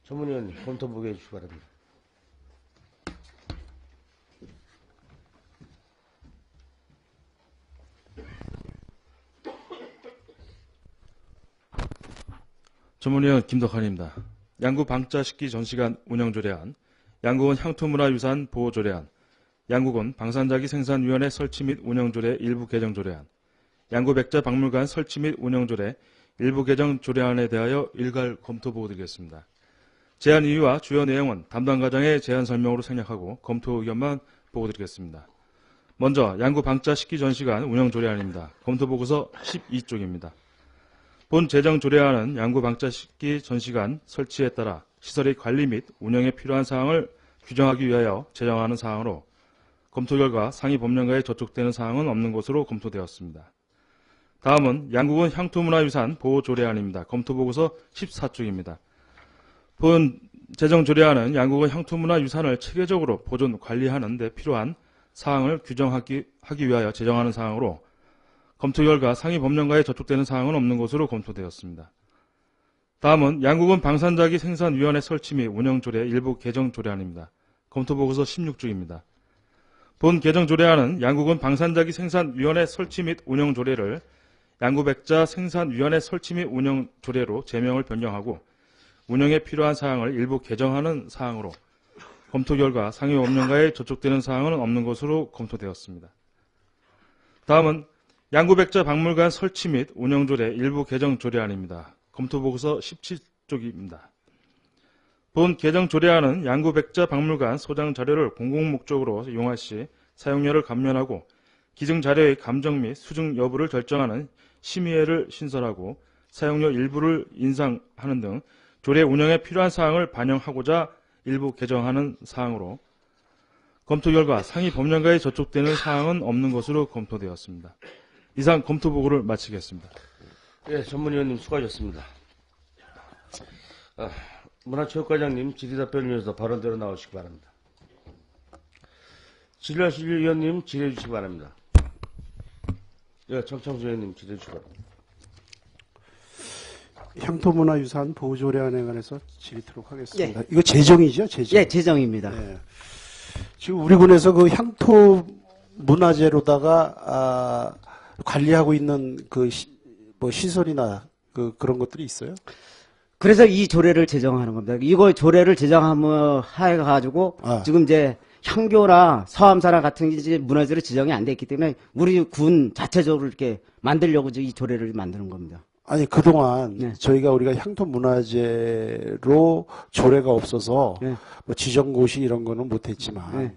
전문위원님 검토 보고해 주시기 바랍니다. 전문위원 김덕환입니다. 양구 방자식기 전시관 운영조례안, 양구군 향토문화유산 보호조례안, 양구군 방산자기 생산위원회 설치 및 운영조례 일부 개정조례안, 양구 백자 박물관 설치 및 운영조례 일부 개정 조례안에 대하여 일괄 검토 보고드리겠습니다. 제안 이유와 주요 내용은 담당 과장의 제안 설명으로 생략하고 검토 의견만 보고드리겠습니다. 먼저 양구 방자식기 전시관 운영조례안입니다. 검토 보고서 12쪽입니다. 본 제정 조례안은 양구 방자식기 전시관 설치에 따라 시설의 관리 및 운영에 필요한 사항을 규정하기 위하여 제정하는 사항으로 검토 결과 상위 법령가에 저촉되는 사항은 없는 것으로 검토되었습니다. 다음은 양구군 향토문화유산 보호조례안입니다. 검토 보고서 14쪽입니다. 본 제정 조례안은 양구군 향토문화유산을 체계적으로 보존 관리하는 데 필요한 사항을 규정하기 위하여 제정하는 사항으로 검토 결과 상위 법령가에 저촉되는 사항은 없는 것으로 검토되었습니다. 다음은 양구군 방산자기 생산위원회 설치 및 운영조례 일부 개정 조례안입니다. 검토 보고서 16쪽입니다. 본 개정 조례안은 양구군 방산자기 생산위원회 설치 및 운영조례를 양구백자 생산위원회 설치 및 운영조례로 제명을 변경하고 운영에 필요한 사항을 일부 개정하는 사항으로 검토 결과 상위 법령가에 저촉되는 사항은 없는 것으로 검토되었습니다. 다음은 양구백자 박물관 설치 및 운영조례 일부 개정 조례안입니다. 검토 보고서 17쪽입니다. 본 개정 조례안은 양구백자 박물관 소장 자료를 공공목적으로 이용할 시 사용료를 감면하고 기증 자료의 감정 및 수증 여부를 결정하는 심의회를 신설하고 사용료 일부를 인상하는 등 조례 운영에 필요한 사항을 반영하고자 일부 개정하는 사항으로 검토 결과 상위 법령가에 저촉되는 사항은 없는 것으로 검토되었습니다. 이상 검토 보고를 마치겠습니다. 예, 전문위원님 수고하셨습니다. 문화체육과장님 질의답변을 위해서 발언대로 나오시기 바랍니다. 질의하실 위원님 질의해 주시기 바랍니다. 예, 정창수 위원님 질의해 주시기 바랍니다. 향토문화유산 보호조례안에 관해서 질의토록 하겠습니다. 예. 이거 제정이죠? 제정. 예, 제정입니다. 예. 지금 우리 군에서 그 향토 문화재로다가 관리하고 있는 그 뭐 시설이나 그런 것들이 있어요? 그래서 이 조례를 제정하는 겁니다. 이거 조례를 제정하면 해가지고 지금 이제 향교나 서암사나 같은 이제 문화재로 지정이 안 돼 있기 때문에 우리 군 자체적으로 이렇게 만들려고 이 조례를 만드는 겁니다. 아니 그동안 네. 우리가 향토 문화재로 조례가 없어서 네. 뭐 지정고시 이런 거는 못했지만 네.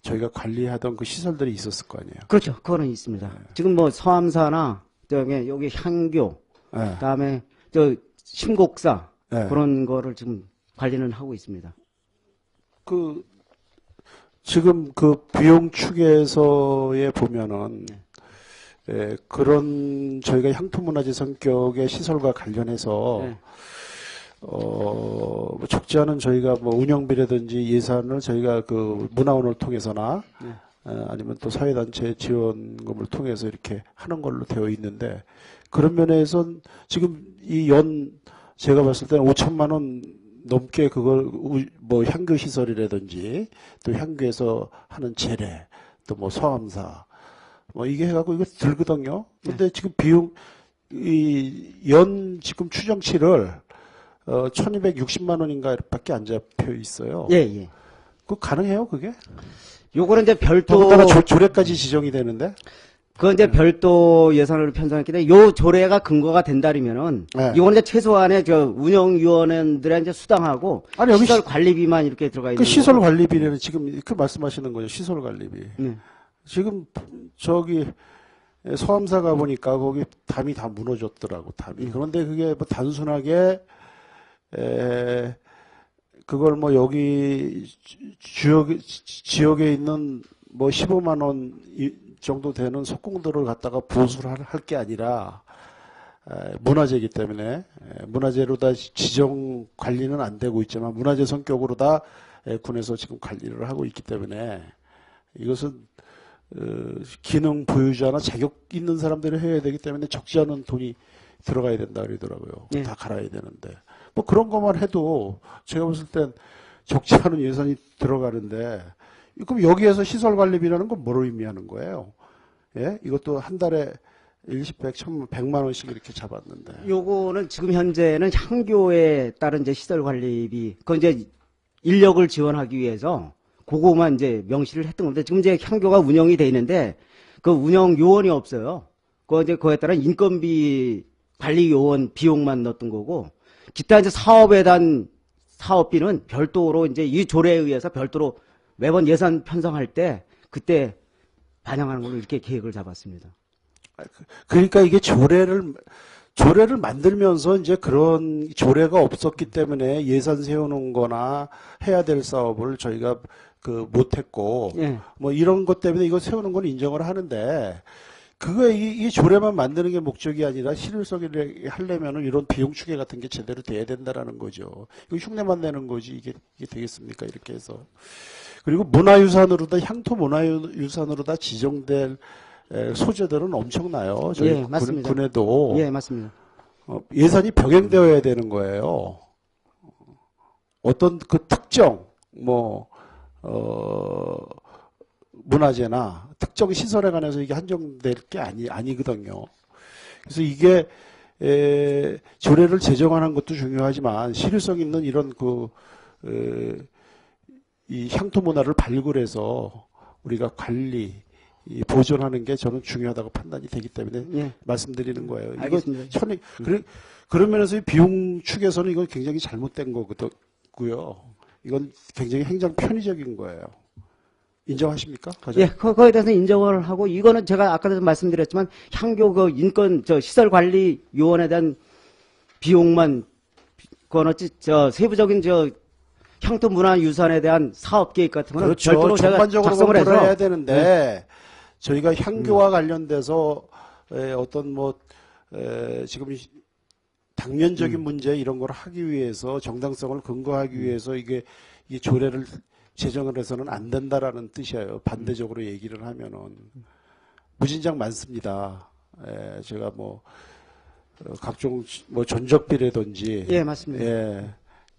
저희가 관리하던 그 시설들이 있었을 거 아니에요. 그렇죠. 그거는 있습니다. 네. 지금 뭐 서암사나 여기 향교, 네. 그다음에 저 심곡사 네. 그런 거를 지금 관리는 하고 있습니다. 지금 그 비용 축에서에 보면은 그런 저희가 향토문화재 성격의 시설과 관련해서 네. 뭐 적지 않은 저희가 뭐 운영비라든지 예산을 저희가 그 문화원을 통해서나 네. 아니면 또 사회단체 지원금을 통해서 이렇게 하는 걸로 되어 있는데 그런 면에선 지금 제가 봤을 때는 5천만 원 넘게 그걸 뭐 향교 시설이라든지 또 향교에서 하는 재래 또 뭐 서암사 뭐 이게 해갖고 이거 들거든요. 근데 지금 비용 지금 추정치를 1,260만 원인가 밖에 안 잡혀 있어요. 예, 예. 그거 가능해요, 그게? 요거는 이제 별도 더군다나 조례까지 지정이 되는데? 그건 이제 별도 예산을 편성했기 때문에 요 조례가 근거가 된다면은 네. 이거는 이제 최소한의 저 운영위원회들의 이제 수당하고 아니, 여기 시설 관리비만 이렇게 들어가 있는 그 시설 거고. 관리비는 지금 그 말씀하시는 거죠, 시설 관리비. 네. 지금 저기 서암사 가보니까 거기 담이 다 무너졌더라고, 담이. 그런데 그게 뭐 단순하게 그걸 뭐 여기 지역에 있는 뭐 15만 원 정도 되는 석공들을 갖다가 보수를 할 게 아니라 문화재이기 때문에 문화재로 다 지정 관리는 안 되고 있지만 문화재 성격으로 다 군에서 지금 관리를 하고 있기 때문에 이것은 기능 보유자나 자격 있는 사람들이 해야 되기 때문에 적지 않은 돈이 들어가야 된다 그러더라고요. 네. 다 갈아야 되는데 뭐 그런 것만 해도 제가 봤을 땐 적지 않은 예산이 들어가는데 그럼 여기에서 시설관리비라는 건 뭘 의미하는 거예요? 예? 이것도 한 달에 100, 1000, 100만 원씩 이렇게 잡았는데. 요거는 지금 현재는 향교에 따른 이제 시설 관리비, 그건 이제 인력을 지원하기 위해서 그거만 이제 명시를 했던 건데 지금 이제 향교가 운영이 돼 있는데 그 운영 요원이 없어요. 그 이제 그에 따른 인건비 관리 요원 비용만 넣었던 거고 기타 이제 사업에 대한 사업비는 별도로 이제 이 조례에 의해서 별도로 매번 예산 편성할 때 그때 반영하는 걸로 이렇게 계획을 잡았습니다. 그러니까 이게 조례를 만들면서 이제 그런 조례가 없었기 때문에 예산 세우는 거나 해야 될 사업을 저희가 못했고, 예. 뭐 이런 것 때문에 이거 세우는 건 인정을 하는데, 이 조례만 만드는 게 목적이 아니라 실효성을 하려면은 이런 비용 추계 같은 게 제대로 돼야 된다라는 거죠. 이거 흉내만 내는 거지 이게 되겠습니까? 이렇게 해서. 그리고 문화유산으로 향토 문화유산으로 다 지정될 소재들은 엄청나요. 저희 예, 맞습니다. 군에도 예, 맞습니다. 예산이 병행되어야 되는 거예요. 어떤 그 특정 문화재나 특정 시설에 관해서 이게 한정될 게 아니거든요. 그래서 이게 조례를 제정하는 것도 중요하지만 실효성 있는 이런 이 향토 문화를 발굴해서 우리가 보존하는 게 저는 중요하다고 판단이 되기 때문에 예. 말씀드리는 거예요. 알겠습니다. 그런 면에서 비용 축에서는 이건 굉장히 잘못된 거고요. 이건 굉장히 행정 편의적인 거예요. 인정하십니까? 예, 그거에 대해서 인정을 하고 이거는 제가 아까도 말씀드렸지만 향교 그 인권 시설 관리 요원에 대한 비용만 그거는 세부적인 향토 문화 유산에 대한 사업 계획 같은 거는 그렇죠. 별도로 제가 전반적으로 작성을 해서 해야 되는데 저희가 향교와 관련돼서 어떤 지금 당면적인 문제 이런 걸 하기 위해서 정당성을 근거하기 위해서 이 조례를 제정을 해서는 안 된다라는 뜻이에요. 반대적으로 얘기를 하면은 무진장 많습니다. 제가 각종 전적비라든지 예, 맞습니다. 예.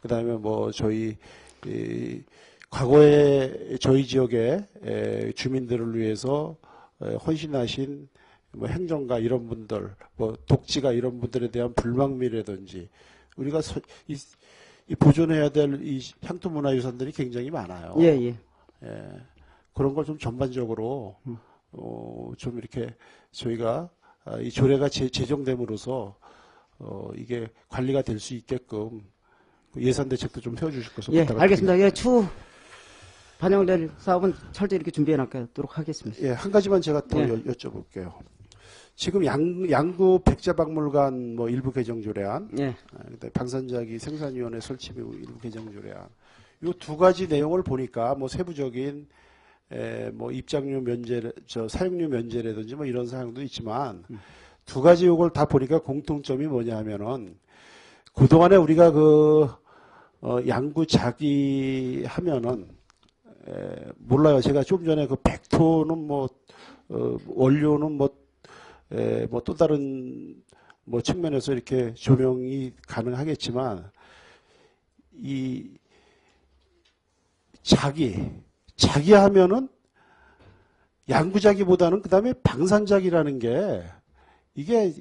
그다음에 저희 과거에 저희 지역의 주민들을 위해서 헌신하신 행정가 이런 분들, 독지가 이런 분들에 대한 불망미라든지 우리가 이 보존해야 될 이 향토 문화유산들이 굉장히 많아요. 예. 그런 걸 좀 전반적으로 좀 이렇게 저희가 이 조례가 제정됨으로써 이게 관리가 될 수 있게끔 예산 대책도 좀 세워주실 것을 예, 알겠습니다. 예, 부탁드리겠습니다. 추후 반영될 사업은 철저히 이렇게 준비해 놔도록 하겠습니다. 예, 한 가지만 제가 또 예. 여쭤볼게요. 지금 양구 백제박물관 일부 개정 조례안, 예. 그다음에 방산자기 생산위원회 설치 및 일부 개정 조례안, 이 두 가지 내용을 보니까 세부적인 입장료 면제, 사용료 면제라든지 이런 사항도 있지만 두 가지 요걸 다 보니까 공통점이 뭐냐 하면은 그동안에 우리가 양구 자기 하면은 몰라요. 제가 좀 전에 백토는 원료는 또 다른 측면에서 이렇게 조명이 가능하겠지만 이 자기 하면은 양구자기보다는 그다음에 방산자기라는 게 이게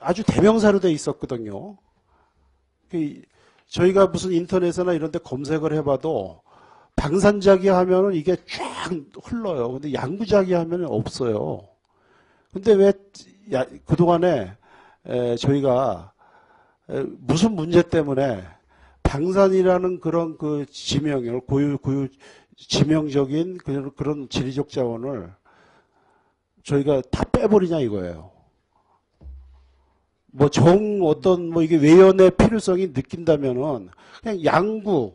아주 대명사로 돼 있었거든요. 저희가 무슨 인터넷이나 이런 데 검색을 해봐도 방산자기 하면은 이게 쫙 흘러요. 근데 양구자기 하면은 없어요. 근데 왜 그동안에 저희가 무슨 문제 때문에 방산이라는 그런 지명을 고유 지명적인 그런 지리적 자원을 저희가 다 빼버리냐 이거예요. 이게 외연의 필요성이 느낀다면은 그냥 양구,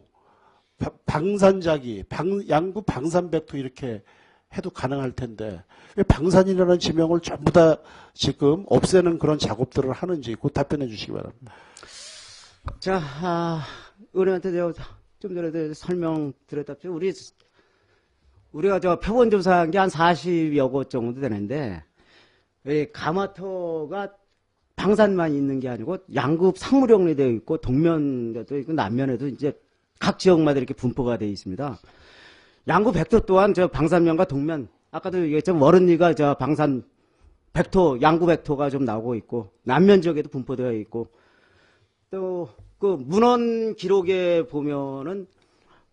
방산자기, 양구 방산백토 이렇게 해도 가능할 텐데 왜 방산이라는 지명을 전부 다 지금 없애는 그런 작업들을 하는지 곧 답변해 주시기 바랍니다. 자, 의원한테 좀 전에도 설명드렸다시피 우리가 표본 조사한 게 한 40여 곳 정도 되는데 이 가마터가 방산만 있는 게 아니고 양구 상무령에 되어 있고 동면에도 있고 남면에도 이제 각 지역마다 이렇게 분포가 되어 있습니다. 양구 백토 또한 저 방산면과 동면 아까도 얘기했지만 워른리가 저 방산 백토 양구 백토가 좀 나오고 있고 남면 지역에도 분포되어 있고 또 그 문헌 기록에 보면은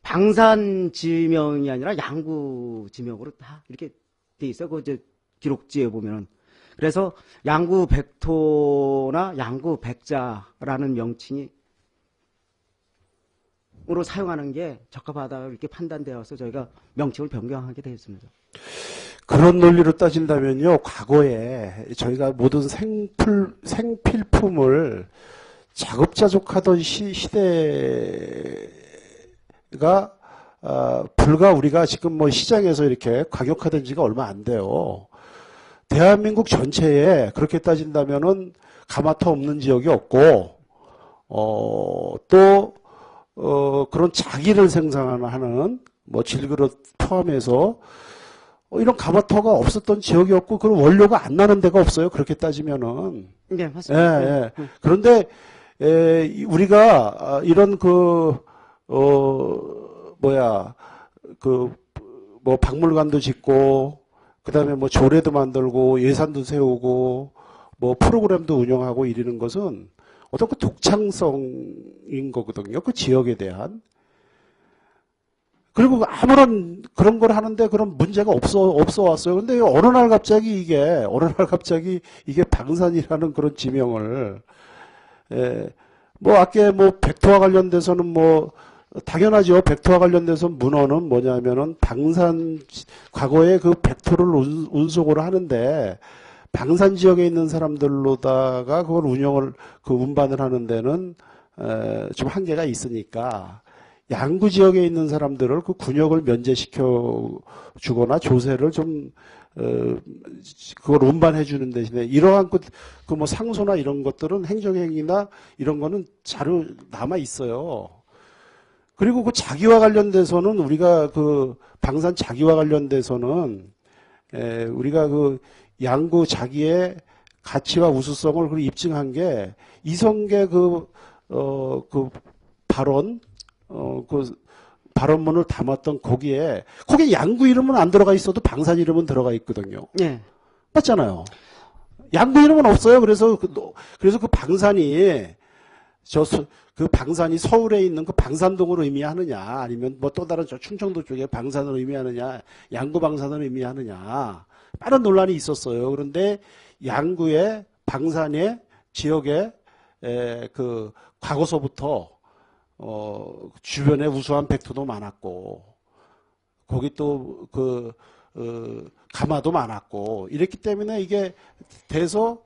방산 지명이 아니라 양구 지명으로 다 이렇게 돼 있어요. 그 이제 기록지에 보면은. 그래서 양구 백토나 양구 백자라는 명칭이 으로 사용하는 게 적합하다 이렇게 판단되어서 저희가 명칭을 변경하게 되었습니다. 그런 논리로 따진다면요, 과거에 저희가 모든 생필품을 자급자족하던 시대가 불과 우리가 지금 뭐 시장에서 이렇게 과격화된 지가 얼마 안 돼요. 대한민국 전체에 그렇게 따진다면은 가마터 없는 지역이 없고, 그런 자기를 생산하는 뭐 질그릇 포함해서 이런 가마터가 없었던 지역이 없고 그런 원료가 안 나는 데가 없어요. 그렇게 따지면은. 네, 맞습니다. 예, 예. 그런데 우리가 이런 뭐 박물관도 짓고 그다음에 뭐 조례도 만들고 예산도 세우고 뭐 프로그램도 운영하고 이러는 것은 어떤 그 독창성인 거거든요. 그 지역에 대한. 그리고 아무런 그런 걸 하는데 그런 문제가 없어 왔어요. 근데 어느 날 갑자기 이게 방산이라는 그런 지명을, 뭐 아까 뭐 백토와 관련돼서는 뭐 당연하죠. 백토와 관련돼서 문헌은 뭐냐면은 방산, 과거에 그 백토를 운송을 하는데 방산 지역에 있는 사람들로다가 그걸 운반을 하는 데는 좀 한계가 있으니까 양구 지역에 있는 사람들을 그 군역을 면제시켜 주거나 조세를 좀 그걸 운반해 주는 대신에 이러한 그 뭐 상소나 이런 것들은 행정행위나 이런 거는 자료 남아 있어요. 그리고 그 자기와 관련돼서는 우리가 그 방산 자기와 관련돼서는 우리가 그 양구 자기의 가치와 우수성을 그 입증한 게 이성계 그 발언문을 담았던 거기에 양구 이름은 안 들어가 있어도 방산 이름은 들어가 있거든요. 네. 맞잖아요. 양구 이름은 없어요. 그래서 그 방산이 그 방산이 서울에 있는 그 방산동을 의미하느냐, 아니면 뭐 또 다른 저 충청도 쪽에 방산을 의미하느냐, 양구 방산을 의미하느냐, 많은 논란이 있었어요. 그런데 양구의 방산의 지역에 그 과거서부터 주변에 우수한 백토도 많았고, 거기 또 가마도 많았고, 이랬기 때문에 이게 돼서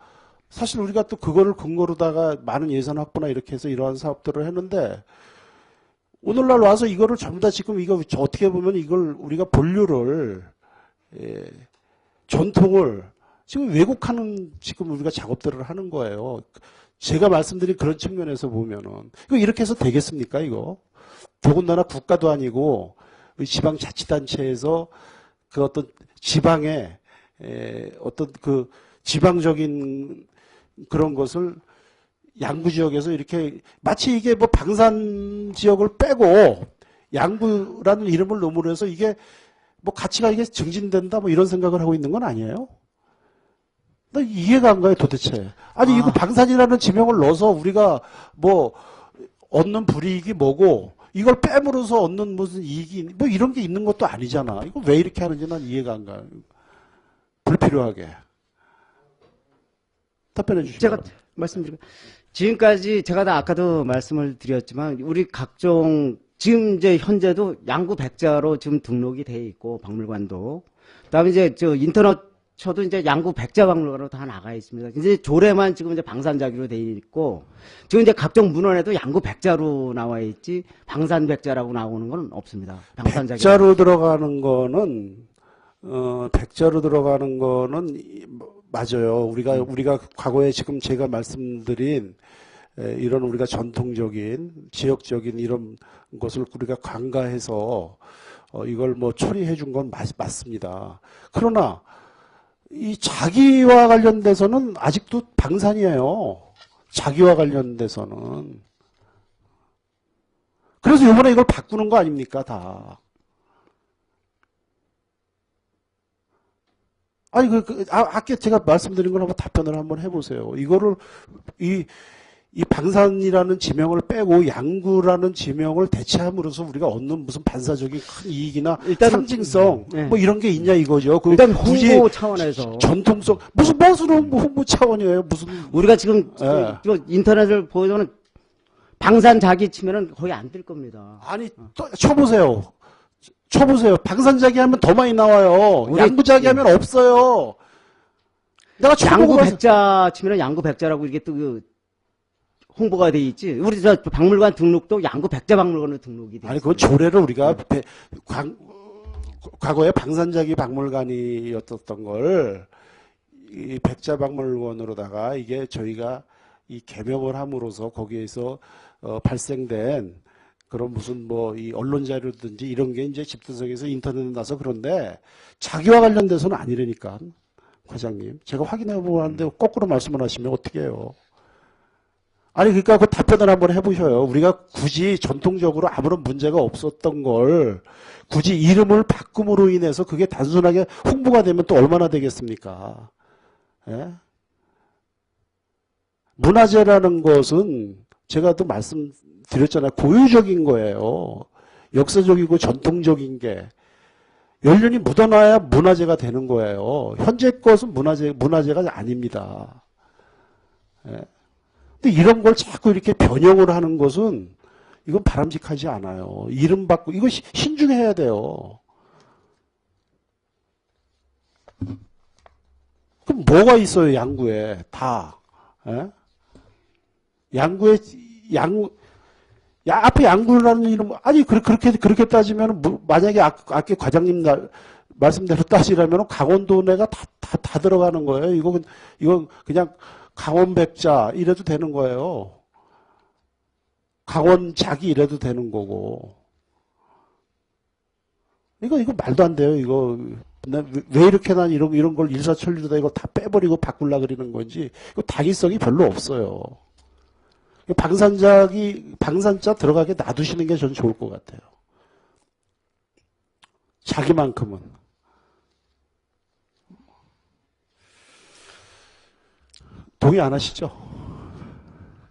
사실 우리가 또 그거를 근거로다가 많은 예산 확보나 이렇게 해서 이러한 사업들을 했는데, 오늘날 와서 이거를 전부 다 지금 이거 어떻게 보면 이걸 우리가 본류를, 전통을 지금 왜곡하는 지금 우리가 작업들을 하는 거예요. 제가 말씀드린 그런 측면에서 보면은 이거 이렇게 해서 되겠습니까? 이거 더군다나 국가도 아니고 지방자치단체에서 그 어떤 지방의 어떤 그 지방적인 그런 것을 양구 지역에서 이렇게 마치 이게 뭐 방산 지역을 빼고 양구라는 이름을 넘으로 해서 이게 뭐 가치가 이게 증진된다 뭐 이런 생각을 하고 있는 건 아니에요? 나 이해가 안 가요, 도대체. 아니, 이거 방산이라는 지명을 넣어서 우리가 뭐, 얻는 불이익이 뭐고, 이걸 빼므로서 얻는 무슨 이익이, 뭐 이런 게 있는 것도 아니잖아. 이거 왜 이렇게 하는지 난 이해가 안 가요. 불필요하게. 답변해 주시죠. 제가 말씀드리고, 지금까지 제가 다 아까도 말씀을 드렸지만, 우리 각종, 지금 이제 현재도 양구 백자로 지금 등록이 돼 있고, 박물관도. 그 다음에 이제 인터넷 저도 이제 양구 백자박물관으로 다 나가 있습니다. 이제 조례만 지금 이제 방산자기로 돼 있고, 지금 이제 각종 문헌에도 양구 백자로 나와 있지, 방산 백자라고 나오는 건 없습니다. 방산자기. 백자로 들어가는 거는, 맞아요. 우리가 과거에 지금 제가 말씀드린, 이런 우리가 전통적인, 지역적인 이런 것을 우리가 간과해서, 이걸 뭐 처리해 준 건 맞습니다. 그러나, 이 자기와 관련돼서는 아직도 방산이에요. 자기와 관련돼서는. 그래서 이번에 이걸 바꾸는 거 아닙니까, 다. 아니, 아까 제가 말씀드린 걸 한번 답변을 한번 해보세요. 이거를, 이 방산이라는 지명을 빼고 양구라는 지명을 대체함으로써 우리가 얻는 무슨 반사적인 큰 이익이나 일단, 상징성, 네. 뭐 이런 게 있냐 이거죠. 일단 홍보 차원에서. 전통성, 무슨 홍보 차원이에요, 무슨. 우리가 지금 예. 인터넷을 보여주는 방산 자기 치면은 거의 안 뜰 겁니다. 아니, 또 쳐보세요. 방산자기 하면 더 많이 나와요. 우리- 양구자기 하면 없어요. 내가 양구 쳐보고 백자 치면은 양구 백자라고 이게 또 홍보가 돼 있지. 우리 저 박물관 등록도 양구 백자 박물관으로 등록이 돼. 아니, 그건 조례를 우리가 과거에 방산자기 박물관이었던 걸 이 백자박물관으로다가 이게 저희가 이 개명을 함으로써 거기에서 발생된 그런 무슨 뭐 이 언론 자료든지 이런 게 이제 집단성에서 인터넷에 나서 그런데 자기와 관련돼서는 아니라니까, 과장님. 제가 확인해 보고 하는데 거꾸로 말씀을 하시면 어떻게 해요? 아니, 그러니까 그 답변을 한번 해보셔요. 우리가 굳이 전통적으로 아무런 문제가 없었던 걸 굳이 이름을 바꿈으로 인해서 그게 단순하게 홍보가 되면 또 얼마나 되겠습니까? 예? 문화재라는 것은 제가 또 말씀드렸잖아요. 고유적인 거예요. 역사적이고 전통적인 게 연륜이 묻어나야 문화재가 되는 거예요. 현재 것은 문화재가 아닙니다. 예. 근데 이런 걸 자꾸 이렇게 변형을 하는 것은 이건 바람직하지 않아요. 이름 바꾸고 이거 신중해야 돼요. 그럼 뭐가 있어요, 양구에 다? 예? 양구에 앞에 양구라는 이름, 아니 그렇게 따지면 만약에 아까 과장님 말씀대로 따지라면 강원도 내가 다 들어가는 거예요. 이건 그냥 강원백자 이래도 되는 거예요. 강원자기 이래도 되는 거고. 이거 말도 안 돼요. 이거 왜 이렇게 난 이런 걸 일사천리로다 이걸 다 빼버리고 바꾸려 그러는 건지 이거 당위성이 별로 없어요. 방산자 들어가게 놔두시는 게 전 좋을 것 같아요. 자기만큼은. 동의 안 하시죠?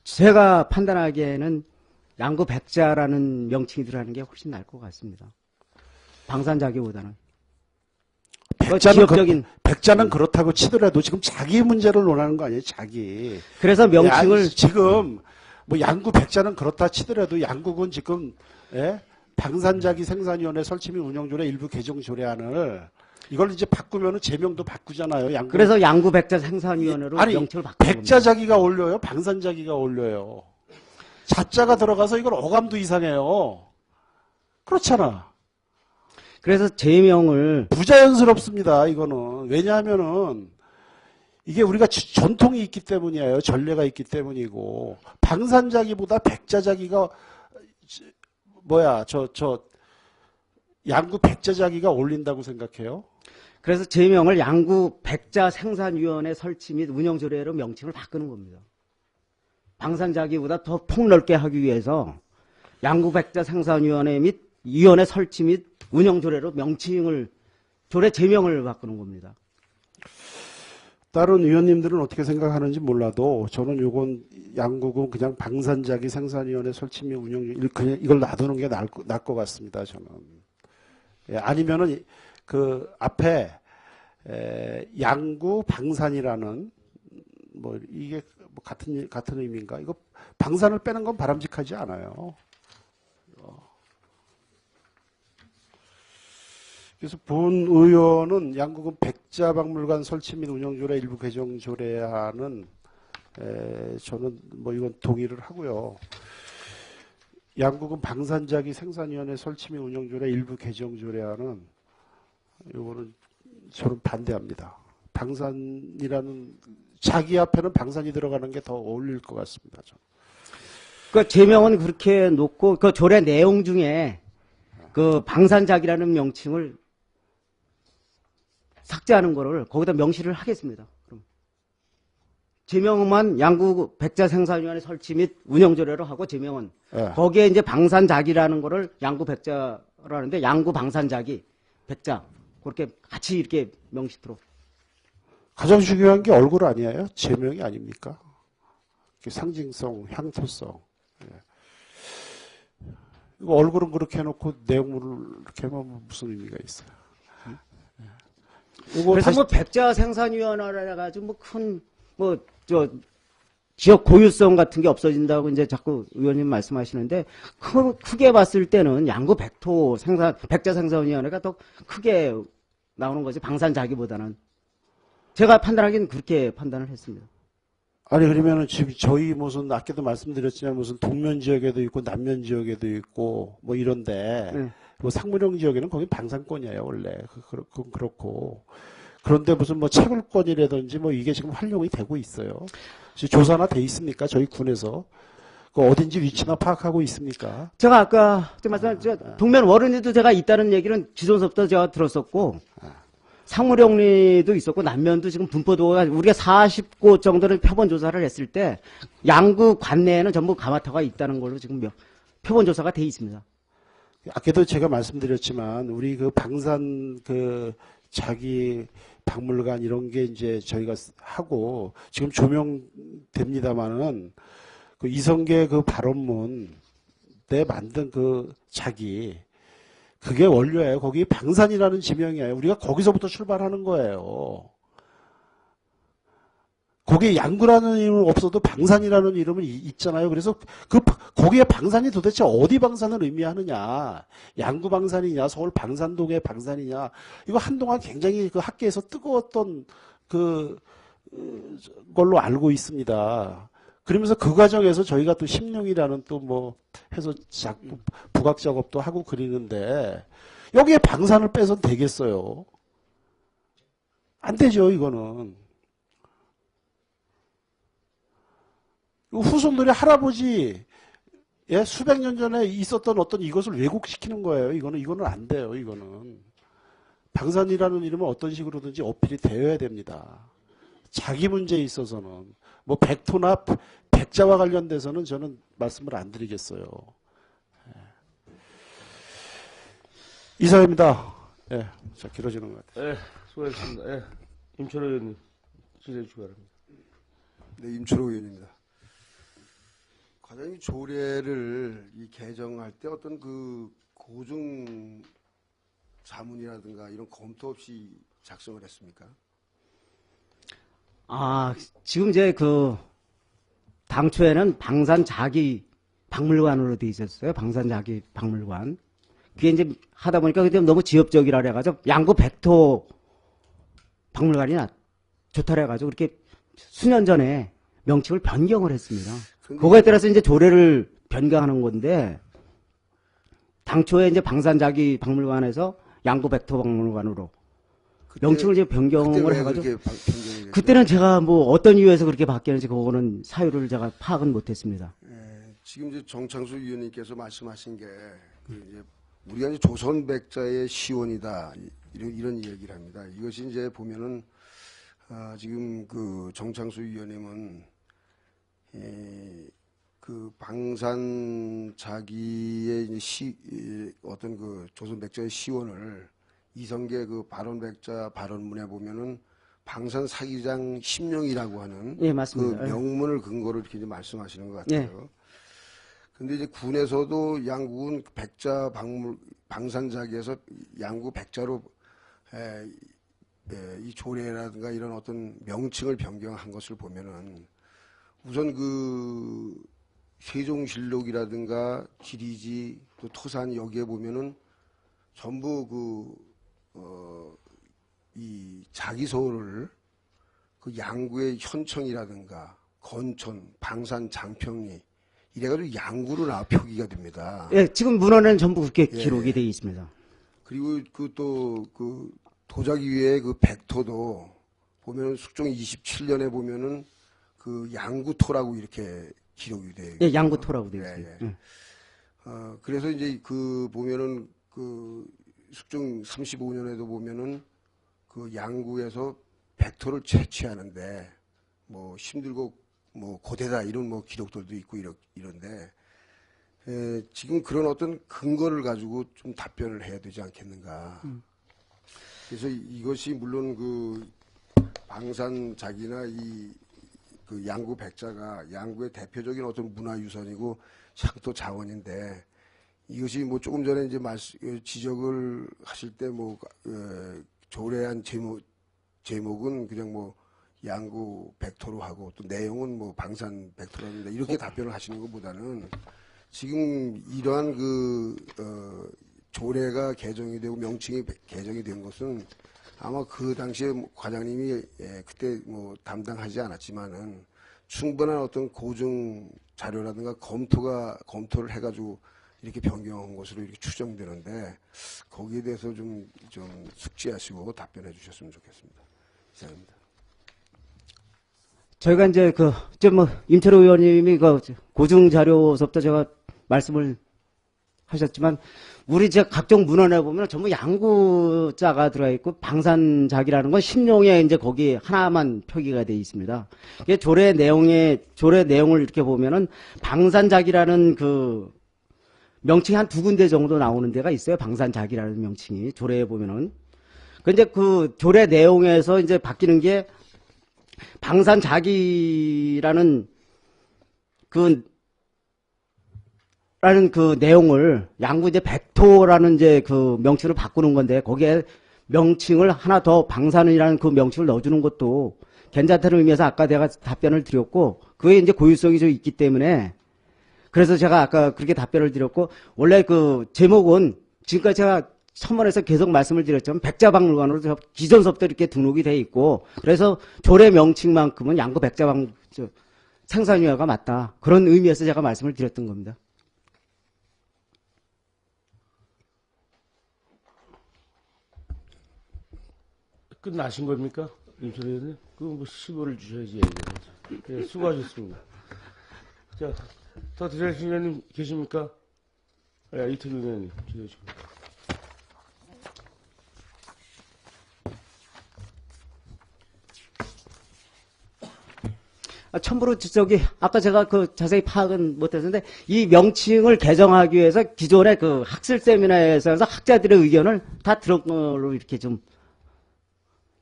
제가 판단하기에는 양구 백자라는 명칭이 들어가는 게 훨씬 나을 것 같습니다. 방산자기보다는. 지역적인. 백자는 그렇다고 치더라도 지금 자기 문제를 논하는 거 아니에요, 자기. 그래서 명칭을. 아니, 지금 뭐 양구 백자는 그렇다 치더라도 양국은 지금 방산자기 생산위원회 설치 및 운영조례 일부 개정 조례안을 이걸 이제 바꾸면은 제명도 바꾸잖아요. 양구. 그래서 양구 백자 생산위원회로 아니, 명칭을 바꾸는 백자자기가 올려요, 방산자기가 올려요. 자자가 들어가서 이걸 어감도 이상해요. 그렇잖아. 그래서 제명을. 부자연스럽습니다, 이거는. 왜냐하면은 이게 우리가 전통이 있기 때문이에요. 전례가 있기 때문이고. 방산자기보다 백자자기가 양구 백자자기가 올린다고 생각해요? 그래서 제명을 양구 백자 생산위원회 설치 및 운영조례로 명칭을 바꾸는 겁니다. 방산자기보다 더 폭넓게 하기 위해서 양구 백자 생산위원회 및 위원회 설치 및 운영조례로 명칭을 조례 제명을 바꾸는 겁니다. 다른 의원님들은 어떻게 생각하는지 몰라도 저는 요건 양국은 그냥 방산자기 생산위원회 설치 및 운영 그냥 이걸 놔두는 게 나을 것 같습니다. 저는. 예, 아니면은 그 앞에 양구 방산이라는 뭐 이게 뭐 같은 의미인가? 이거 방산을 빼는 건 바람직하지 않아요. 그래서 본 의원은 양국은 백자박물관 설치 및 운영조례 일부 개정 조례안은 저는 뭐 이건 동의를 하고요. 양국은 방산자기 생산위원회 설치 및 운영조례 일부 개정 조례안은 이거는 저는 반대합니다. 방산이라는 자기 앞에는 방산이 들어가는 게 더 어울릴 것 같습니다. 저는. 그 제명은 그렇게 놓고 그 조례 내용 중에 그 방산자기라는 명칭을 삭제하는 거를 거기다 명시를 하겠습니다. 그럼 제명만 양구 백자 생산위원회 설치 및 운영 조례로 하고 제명은 예. 거기에 이제 방산작이라는 거를 양구 백자라는데 양구 방산작이 백자 그렇게 같이 이렇게 명시토록. 가장 중요한 게 얼굴 아니에요? 제명이 아닙니까? 상징성, 향토성. 예. 이거 얼굴은 그렇게 해놓고 내용물을 이렇게 하면 무슨 의미가 있어요? 이거 그래서 다시 뭐 백자 생산위원회라 가지고 뭐 큰 뭐 저 지역 고유성 같은 게 없어진다고 이제 자꾸 의원님 말씀하시는데 크게 봤을 때는 양구 백토 생산 백자 생산위원회가 더 크게 나오는 거지 방산자기보다는 제가 판단하기는 그렇게 판단을 했습니다. 아니 그러면은 지금 저희 무슨 아까도 말씀드렸지만 무슨 동면 지역에도 있고 남면 지역에도 있고 뭐 이런데 네. 뭐 상무령 지역에는 거기 방산권이에요 원래 그건 그렇고 그런데 무슨 뭐 채굴권이라든지 뭐 이게 지금 활용이 되고 있어요. 지금 조사나 돼 있습니까? 저희 군에서 그 어딘지 위치나 파악하고 있습니까? 제가 아까 말씀하신 동면 월은리도 제가 있다는 얘기는 지존서부터 제가 들었었고 상무령리도 있었고 남면도 지금 분포도가 우리가 40곳 정도를 표본 조사를 했을 때 양구 관내에는 전부 가마터가 있다는 걸로 지금 표본 조사가 돼 있습니다. 아까도 제가 말씀드렸지만 우리 그 방산 그 자기 박물관 이런 게 이제 저희가 하고 지금 조명됩니다마는 그 이성계 그 발언문 때 만든 그 자기 그게 원료예요. 거기 방산이라는 지명이에요. 우리가 거기서부터 출발하는 거예요. 거기에 양구라는 이름은 없어도 방산이라는 이름은 있잖아요. 그래서 거기에 방산이 도대체 어디 방산을 의미하느냐. 양구 방산이냐, 서울 방산동의 방산이냐. 이거 한동안 굉장히 그 학계에서 뜨거웠던 걸로 알고 있습니다. 그러면서 그 과정에서 저희가 또 심령이라는 또 뭐 해서 부각 작업도 하고 그리는데 여기에 방산을 빼선 되겠어요? 안 되죠, 이거는. 후손들의 할아버지, 예, 수백 년 전에 있었던 어떤 이것을 왜곡시키는 거예요. 이거는 안 돼요, 이거는. 방산이라는 이름은 어떤 식으로든지 어필이 되어야 됩니다. 자기 문제에 있어서는. 뭐, 백토나 백자와 관련돼서는 저는 말씀을 안 드리겠어요. 예. 이상입니다. 예, 자, 길어지는 것 같아요. 예, 수고하셨습니다. 예, 임철호 의원님 질의해 주시기 바랍니다. 네, 임철호 의원입니다. 과장님 조례를 이 개정할 때 어떤 그 고증 자문이라든가 이런 검토 없이 작성을 했습니까? 지금 이제 당초에는 방산자기 박물관으로 돼 있었어요. 방산자기 박물관. 그게 이제 하다 보니까 그때 너무 지엽적이라 그래가지고 양구 백토 박물관이 좋다 그래가지고 그렇게 수년 전에 명칭을 변경을 했습니다. 그거에 따라서 이제 조례를 변경하는 건데 당초에 이제 방산자기 박물관에서 양구 백토 박물관으로 명칭을 이제 변경을 해가지고 그때는 제가 뭐 어떤 이유에서 그렇게 바뀌었는지 그거는 사유를 제가 파악은 못했습니다. 지금 이제 정창수 위원님께서 말씀하신 게 이제 우리가 이제 조선 백자의 시원이다 이런 얘기를 합니다. 이것이 이제 보면은 지금 그 정창수 위원님은 그 방산 자기의 어떤 그 조선 백자의 시원을 이성계 그 발언 백자 발언문에 보면은 방산 사기장 심령이라고 하는 예, 맞습니다. 그 명문을 근거로 이렇게 이제 말씀하시는 것 같아요. 근데 이제 군에서도 양구군 백자 방산자기에서 양구 백자로 이 조례라든가 이런 어떤 명칭을 변경한 것을 보면은 우선 그 세종실록이라든가 지리지 또 토산 여기에 보면은 전부 이 자기소를 그 양구의 현청이라든가 건천, 방산, 장평리 이래가지고 양구로 표기가 됩니다. 예, 지금 문헌에는 전부 그렇게 기록이 되어 있습니다. 그리고 그 도자기 위에 그 백토도 보면은 숙종 27년에 보면은 그 양구토라고 이렇게 기록이 돼요. 예, 양구토라고 되어 있어요. 그래서 이제 그 보면은 그 숙종 35년에도 보면은 그 양구에서 백토를 채취하는데 뭐 힘들고 뭐 고되다 이런 뭐 기록들도 있고 이런데 지금 그런 어떤 근거를 가지고 좀 답변을 해야 되지 않겠는가. 그래서 이것이 물론 그 방산작이나 그 양구 백자가 양구의 대표적인 어떤 문화유산이고 향토 자원인데 이것이 뭐 조금 전에 이제 지적을 하실 때 뭐 조례한 제목은 그냥 뭐 양구 백토로 하고 또 내용은 뭐 방산 백토로 하는데 이렇게 답변을 하시는 것보다는 지금 이러한 조례가 개정이 되고 명칭이 개정이 된 것은 아마 그 당시에 과장님이 그때 뭐 담당하지 않았지만은 충분한 어떤 고증 자료라든가 검토를 해가지고 이렇게 변경한 것으로 이렇게 추정되는데 거기에 대해서 좀 숙지하시고 답변해 주셨으면 좋겠습니다. 이상입니다. 저희가 이제 임태로 의원님이 고증 자료서부터 제가 말씀을 하셨지만 우리 각종 문헌에 보면 전부 양구자가 들어가 있고 방산작이라는 건 심룡에 이제 거기 하나만 표기가 되어 있습니다. 이게 조례 내용을 이렇게 보면은 방산작이라는 그 명칭이 한 2군데 정도 나오는 데가 있어요. 방산작이라는 명칭이 조례에 보면은. 근데 그 조례 내용에서 이제 바뀌는 게 방산작이라는 그 내용을 양구 이제 백토라는 이제 그 명칭으로 바꾸는 건데 거기에 명칭을 하나 더 방산이라는 그 명칭을 넣어주는 것도 괜찮다는 의미에서 아까 내가 답변을 드렸고 그게 이제 고유성이 좀 있기 때문에 그래서 제가 아까 그렇게 답변을 드렸고 원래 그 제목은 지금까지 제가 천문에서 계속 말씀을 드렸지만 백자박물관으로 기존서부터 이렇게 등록이 돼 있고 그래서 조례 명칭만큼은 양구 생산유화가 맞다. 그런 의미에서 제가 말씀을 드렸던 겁니다. 끝나신 겁니까? 임소리 의원님? 그럼 뭐 15를 주셔야지 얘기를. 네, 수고하셨습니다. 자, 더 드리실 의원님 계십니까? 네, 이태규 의원님 기다려주시고. 첨부로 아까 제가 자세히 파악은 못했는데 이 명칭을 개정하기 위해서 기존의 그 학술 세미나에서 학자들의 의견을 다 들은 걸로 이렇게 좀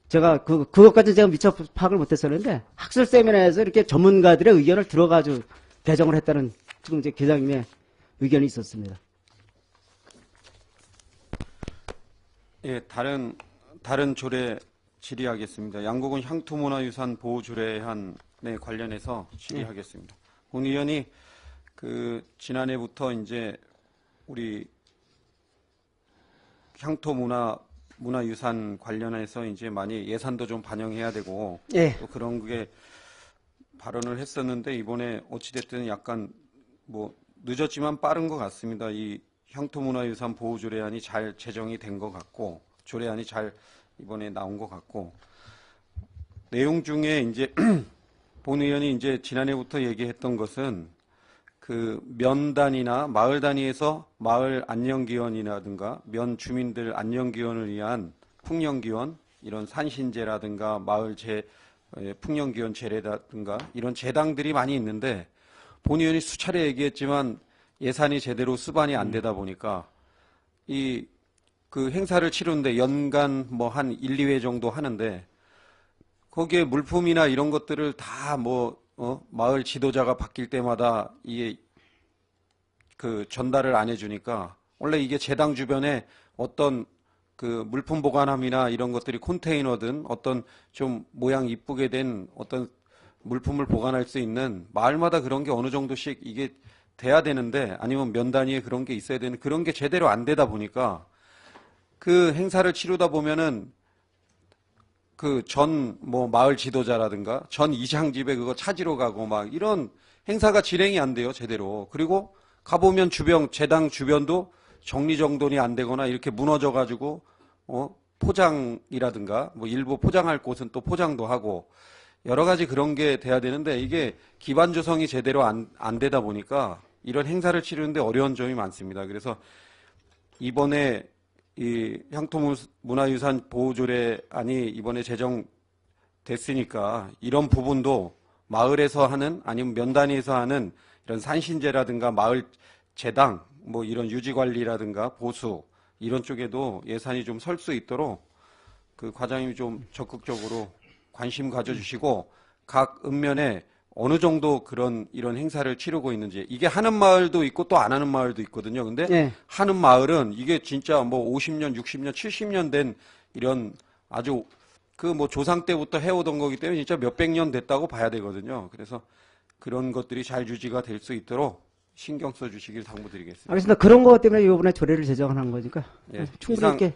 제가 그것까지 제가 미처 파악을 못했었는데 학술 세미나에서 이렇게 전문가들의 의견을 들어가지고 개정을 했다는 지금 이제 계장님의 의견이 있었습니다. 예, 다른 조례 질의하겠습니다. 양구군 향토문화유산 보호조례안에 관련해서 질의하겠습니다. 본 의원이 지난해부터 이제 우리 문화유산 관련해서 이제 많이 예산도 좀 반영해야 되고 예. 또 그런 게 발언을 했었는데 이번에 어찌됐든 약간 뭐 늦었지만 빠른 것 같습니다. 이 향토문화유산 보호조례안이 잘 제정이 된 것 같고 조례안이 잘 이번에 나온 것 같고 내용 중에 이제 본 의원이 이제 지난해부터 얘기했던 것은 그 면 단위나 마을 단위에서 마을 안녕기원이라든가 면 주민들 안녕기원을 위한 풍년기원 이런 산신제라든가 마을 풍년기원 제례라든가 이런 제당들이 많이 있는데 본 의원이 수차례 얘기했지만 예산이 제대로 수반이 안 되다 보니까 그 행사를 치르는데 연간 뭐 한 1, 2회 정도 하는데 거기에 물품이나 이런 것들을 다 마을 지도자가 바뀔 때마다 이게 전달을 안 해주니까 원래 이게 제당 주변에 어떤 그 물품 보관함이나 이런 것들이 컨테이너든 어떤 좀 모양 이쁘게 된 어떤 물품을 보관할 수 있는 마을마다 그런 게 어느 정도씩 이게 돼야 되는데 아니면 면 단위에 그런 게 있어야 되는 그런 게 제대로 안 되다 보니까 그 행사를 치르다 보면은 마을 지도자라든가 전 이장집에 그거 찾으러 가고 막 이런 행사가 진행이 안 돼요, 제대로. 그리고 가보면 제당 주변도 정리정돈이 안 되거나 이렇게 무너져가지고, 포장이라든가 뭐 일부 포장할 곳은 또 포장도 하고 여러 가지 그런 게 돼야 되는데 이게 기반 조성이 제대로 안 되다 보니까 이런 행사를 치르는데 어려운 점이 많습니다. 그래서 이번에 이 향토문화유산 보호조례안이 이번에 제정됐으니까 이런 부분도 마을에서 하는 아니면 면단위에서 하는 이런 산신제라든가 마을 제당 뭐 이런 유지관리라든가 보수 이런 쪽에도 예산이 좀 설 수 있도록 그 과장님이 좀 적극적으로 관심 가져주시고 각 읍면에 어느 정도 이런 행사를 치르고 있는지 이게 하는 마을도 있고 또 안 하는 마을도 있거든요. 근데 네. 하는 마을은 이게 진짜 뭐 50년, 60년, 70년 된 이런 아주 그 뭐 조상 때부터 해오던 거기 때문에 진짜 몇백 년 됐다고 봐야 되거든요. 그래서 그런 것들이 잘 유지가 될 수 있도록 신경 써주시길 당부드리겠습니다. 알겠습니다. 그런 것 때문에 이번에 조례를 제정하는 거니까 예, 충분히 이렇게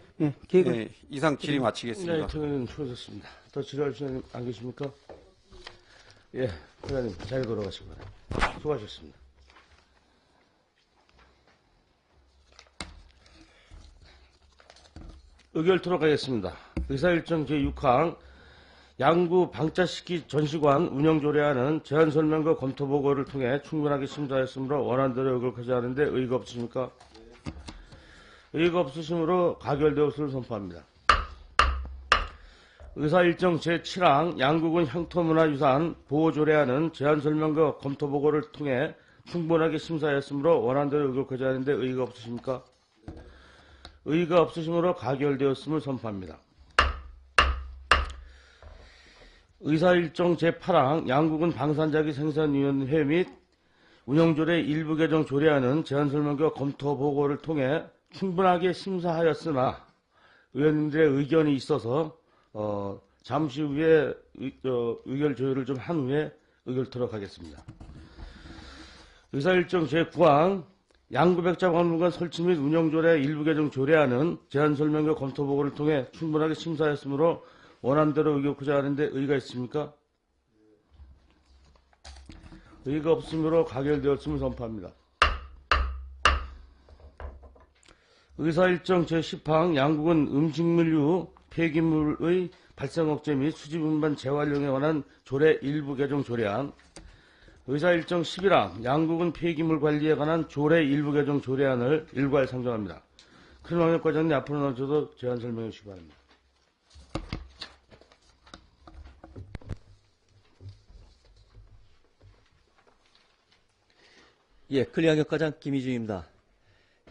계획을. 예, 이상 질의 마치겠습니다. 네, 청해님 수고하셨습니다. 더 질의할 시간 안 계십니까? 예, 회장님 자리 돌아가시기 바랍니다. 수고하셨습니다. 의결토록 하겠습니다. 의사일정 제6항 양구 방자식기 전시관 운영조례안은 제안설명과 검토보고를 통해 충분하게 심사했으므로 원안대로 의결하지 않은데 의의가 없으십니까? 의의가 없으시므로 가결되었음을 선포합니다. 의사일정 제7항 양구군 향토문화유산 보호조례안은 제안설명과 검토보고를 통해 충분하게 심사했으므로 원안대로 의결하지 않은데 의의가 없으십니까? 의의가 없으시므로 가결되었음을 선포합니다. 의사일정 제8항 양구군 방산자기 생산위원회 및 운영조례 일부 개정 조례안은 제안설명과 검토보고를 통해 충분하게 심사하였으나 의원님들의 의견이 있어서 잠시 후에 의결 조율을 좀 한 후에 의결토록 하겠습니다. 의사일정 제9항 양구백자박물관 설치 및 운영조례 일부 개정 조례안은 제안설명과 검토보고를 통해 충분하게 심사했으므로 원안대로 의결하지 않은데 의의가 있습니까? 의의가 없으므로 가결되었음을 선포합니다. 의사일정 제10항 양국은 음식물류 폐기물의 발생 억제 및 수집 운반 재활용에 관한 조례 일부 개정 조례안, 의사일정 11항 양국은 폐기물 관리에 관한 조례 일부 개정 조례안을 일괄 상정합니다. 큰왕혁 과장님 앞으로 나오셔서 제안 설명해 주시기 바랍니다. 예, 클리앙역과장 김희중입니다.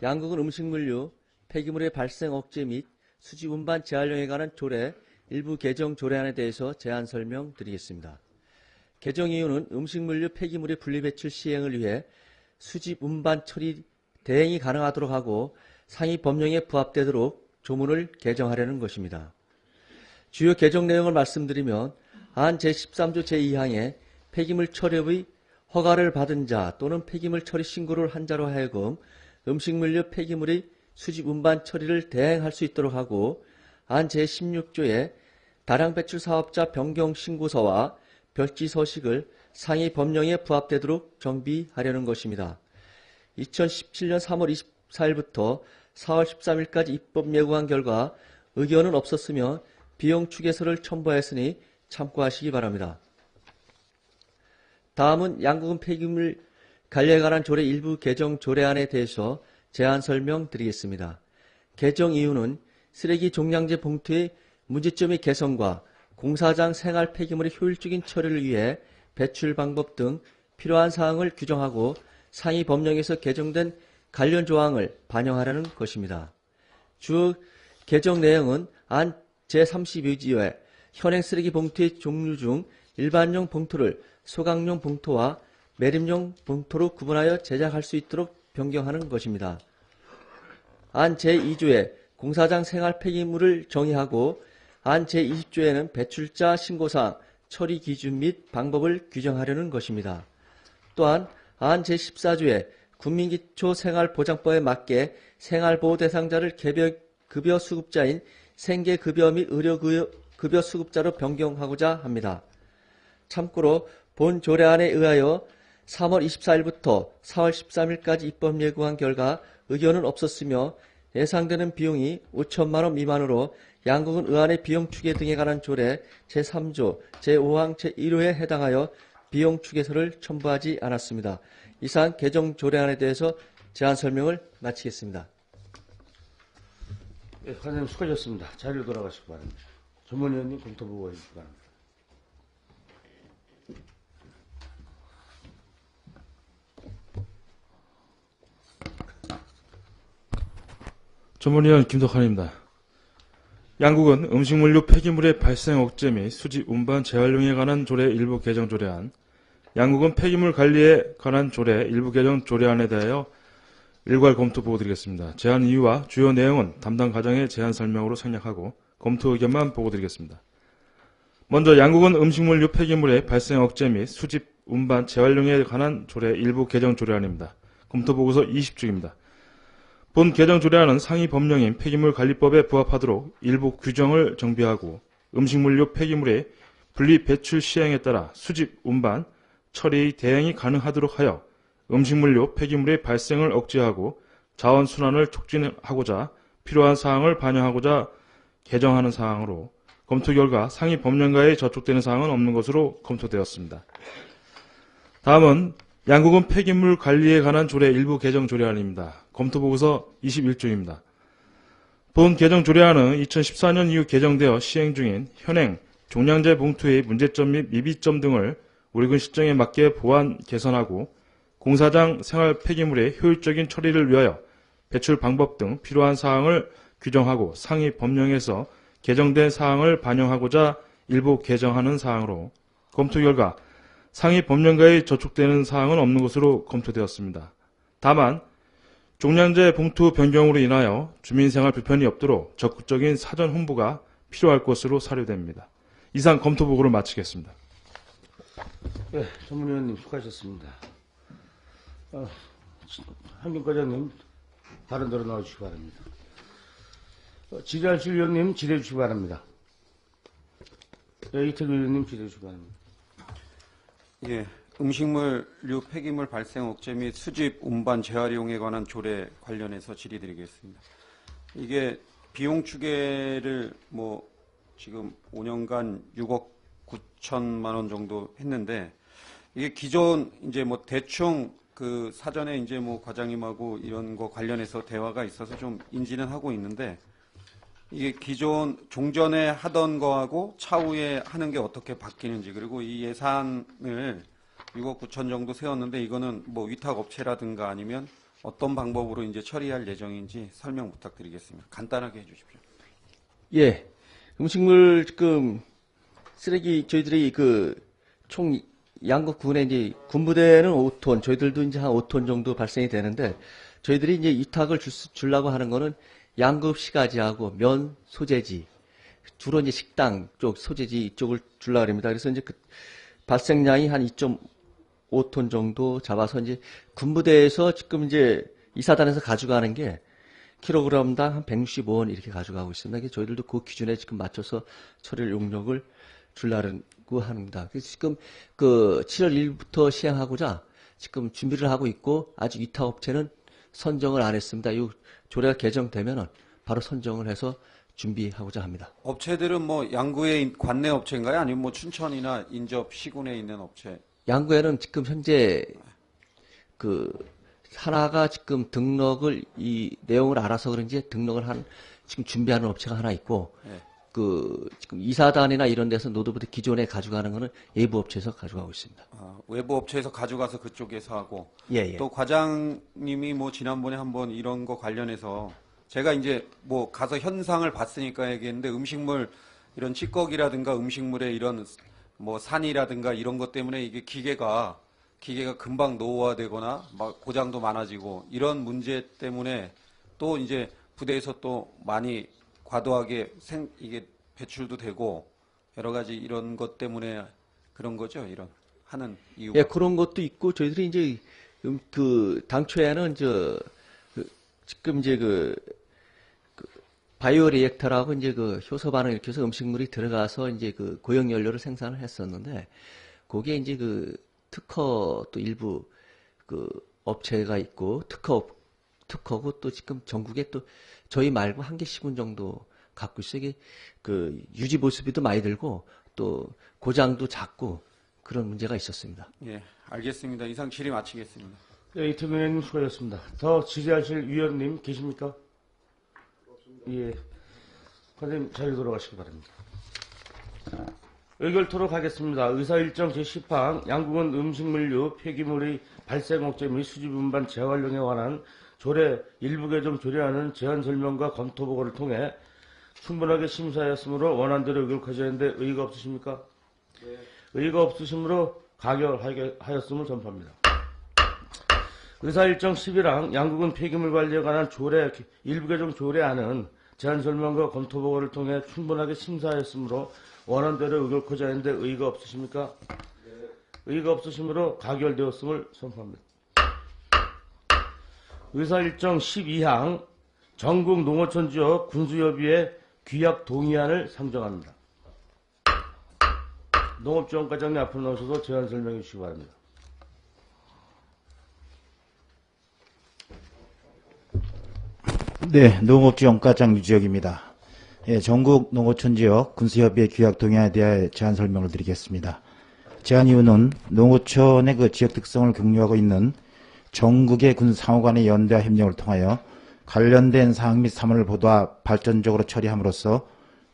양국은 음식물류 폐기물의 발생 억제 및 수집 운반 재활용에 관한 조례 일부 개정 조례안에 대해서 제안 설명드리겠습니다. 개정 이유는 음식물류 폐기물의 분리배출 시행을 위해 수집 운반 처리 대행이 가능하도록 하고 상위 법령에 부합되도록 조문을 개정하려는 것입니다. 주요 개정 내용을 말씀드리면 안 제13조 제2항에 폐기물 처리의 허가를 받은 자 또는 폐기물 처리 신고를 한 자로 하여금 음식물류 폐기물의 수집 운반 처리를 대행할 수 있도록 하고 안 제16조에 다량 배출 사업자 변경 신고서와 별지 서식을 상위 법령에 부합되도록 정비하려는 것입니다. 2017년 3월 24일부터 4월 13일까지 입법 예고한 결과 의견은 없었으며 비용 추계서를 첨부하였으니 참고하시기 바랍니다. 다음은 양국은 폐기물 관리에 관한 조례 일부 개정 조례안에 대해서 제안 설명드리겠습니다. 개정 이유는 쓰레기 종량제 봉투의 문제점의 개선과 공사장 생활 폐기물의 효율적인 처리를 위해 배출 방법 등 필요한 사항을 규정하고 상위 법령에서 개정된 관련 조항을 반영하라는 것입니다. 주 개정 내용은 안 제32조에 현행 쓰레기 봉투의 종류 중 일반용 봉투를 소각용 봉투와 매립용 봉투로 구분하여 제작할 수 있도록 변경하는 것입니다. 안 제2조에 공사장 생활 폐기물을 정의하고 안 제20조에는 배출자 신고사항, 처리 기준 및 방법을 규정하려는 것입니다. 또한 안 제14조에 국민기초생활보장법에 맞게 생활보호 대상자를 급여 수급자인 생계급여 및 의료급여 수급자로 변경하고자 합니다. 참고로 본 조례안에 의하여 3월 24일부터 4월 13일까지 입법 예고한 결과 의견은 없었으며 예상되는 비용이 5천만 원 미만으로 양국은 의안의 비용 추계 등에 관한 조례 제3조 제5항 제1호에 해당하여 비용 추계서를 첨부하지 않았습니다. 이상 개정 조례안에 대해서 제안 설명을 마치겠습니다. 예, 관장님 수고하셨습니다. 자리로 돌아가시기 바랍니다. 전문위원님 검토보고 해주시기 바랍니다. 전문위원 김덕환입니다. 양국은 음식물류 폐기물의 발생 억제 및 수집, 운반, 재활용에 관한 조례 일부 개정 조례안, 양국은 폐기물 관리에 관한 조례 일부 개정 조례안에 대하여 일괄 검토 보고드리겠습니다. 제안 이유와 주요 내용은 담당 과장의 제안 설명으로 생략하고 검토 의견만 보고드리겠습니다. 먼저 양국은 음식물류 폐기물의 발생 억제 및 수집, 운반, 재활용에 관한 조례 일부 개정 조례안입니다. 검토 보고서 20쪽입니다. 본 개정 조례안은 상위 법령인 폐기물 관리법에 부합하도록 일부 규정을 정비하고 음식물류 폐기물의 분리 배출 시행에 따라 수집, 운반, 처리, 대행이 가능하도록 하여 음식물류 폐기물의 발생을 억제하고 자원 순환을 촉진하고자 필요한 사항을 반영하고자 개정하는 사항으로 검토 결과 상위 법령과에 저촉되는 사항은 없는 것으로 검토되었습니다. 다음은 양국은 폐기물 관리에 관한 조례 일부 개정 조례안입니다. 검토 보고서 21쪽입니다. 본 개정 조례안은 2014년 이후 개정되어 시행 중인 현행 종량제 봉투의 문제점 및 미비점 등을 우리군 실정에 맞게 보완 개선하고 공사장 생활 폐기물의 효율적인 처리를 위하여 배출 방법 등 필요한 사항을 규정하고 상위 법령에서 개정된 사항을 반영하고자 일부 개정하는 사항으로 검토 결과 상위 법령과에 저촉되는 사항은 없는 것으로 검토되었습니다. 다만 종량제 봉투 변경으로 인하여 주민생활 불편이 없도록 적극적인 사전 홍보가 필요할 것으로 사료됩니다. 이상 검토 보고를 마치겠습니다. 예, 전문위원님 수고하셨습니다. 한경 과장님 다른 데로 나와주시기 바랍니다. 지리할실 위원님 질의해 주시기 바랍니다. 예, 이태규 위원님 질의해 주시기 바랍니다. 예, 음식물류 폐기물 발생 억제 및 수집, 운반, 재활용에 관한 조례 관련해서 질의드리겠습니다. 이게 비용 추계를 지금 5년간 6억 9천만 원 정도 했는데 이게 기존 이제 대충 그 사전에 이제 과장님하고 이런 거 관련해서 대화가 있어서 좀 인지는 하고 있는데 이게 기존 종전에 하던 거하고 차후에 하는 게 어떻게 바뀌는지 그리고 이 예산을 6억 9천 정도 세웠는데 이거는 위탁 업체라든가 아니면 어떤 방법으로 이제 처리할 예정인지 설명 부탁드리겠습니다. 간단하게 해주십시오. 예. 음식물 지금 쓰레기 저희들이 총 양국 군에 이제 군부대는 5톤, 저희들도 이제 한 5톤 정도 발생이 되는데 저희들이 이제 위탁을 주려고 하는 거는 양급 시가지하고 면 소재지 주로 이제 식당 쪽 소재지 이쪽을 주려고 합니다. 그래서 이제 그 발생량이 한 2.5톤 정도 잡아서 이제 군부대에서 지금 이제 이사단에서 가져가는 게 킬로그램당 한 165원 이렇게 가져가고 있습니다. 저희들도 그 기준에 지금 맞춰서 처리 용역을 주려고 합니다. 그래서 지금 그 7월 1일부터 시행하고자 지금 준비를 하고 있고 아직 위탁 업체는 선정을 안 했습니다. 이 조례가 개정되면은 바로 선정을 해서 준비하고자 합니다. 업체들은 양구의 관내 업체인가요? 아니면 춘천이나 인접 시군에 있는 업체? 양구에는 지금 현재 그 하나가 지금 등록을 이 내용을 알아서 그런지 등록을 지금 준비하는 업체가 하나 있고 네. 그 지금 이사단이나 이런 데서 노드부터 기존에 가져가는 거는 외부 업체에서 가져가고 있습니다. 외부 업체에서 가져가서 그쪽에서 하고 예. 또 과장님이 지난번에 한번 이런 거 관련해서 제가 이제 가서 현상을 봤으니까 얘기했는데 음식물 이런 찌꺼기라든가 음식물의 이런 산이라든가 이런 것 때문에 이게 기계가 금방 노후화되거나 고장도 많아지고 이런 문제 때문에 또 이제 부대에서 또 많이 과도하게 이게 배출도 되고 여러 가지 이런 것 때문에 그런 거죠. 이런 하는 이유가. 예, 그런 것도 있고 저희들이 이제 그 당초에는 지금 이제 그 바이오 리액터라고 이제 그 효소 반응 이렇게 해서 음식물이 들어가서 이제 그 고형 연료를 생산을 했었는데 거기에 이제 그 특허 또 일부 그 업체가 있고 특허고 또 지금 전국에 또 저희 말고 한 개 시군 정도 갖고 있어요. 이게 그 유지 보수비도 많이 들고 또 고장도 작고 그런 문제가 있었습니다. 예, 알겠습니다. 이상 질의 마치겠습니다. 네, 이태규 의원님 수고하셨습니다. 더 질의하실 위원님 계십니까? 예. 과장님 자리 돌아가시기 바랍니다. 의결토로 가겠습니다. 의사일정 제10항 양국은 음식물류 폐기물의 발생 억제 및 수집 운반 재활용에 관한 조례 일부 개정 조례안은 제안 설명과 검토 보고를 통해 충분하게 심사하였으므로 원안대로 의결하였는데 의의가 없으십니까? 네. 의의가 없으시므로 가결하였음을 전파합니다. 의사일정 11항 양국은 폐기물 관리에 관한 조례 일부 개정 조례안은 제안 설명과 검토 보고를 통해 충분하게 심사하였으므로 원안대로 의결하였는데 의의가 없으십니까? 네. 의의가 없으시므로 가결되었음을 선포합니다. 의사일정 12항 전국 농어촌 지역 군수협의회 규약 동의안을 상정합니다. 농업지원과장님 앞으로 나오셔서 제안 설명해 주시기 바랍니다. 네, 농업지원과장 유지혁입니다. 예, 전국 농어촌 지역 군수협의회 규약 동의안에 대해 제안 설명을 드리겠습니다. 제안 이유는 농어촌의 그 지역 특성을 공유하고 있는 전국의 군 상호 간의 연대와 협력을 통하여 관련된 사항 및 사무를 보다 발전적으로 처리함으로써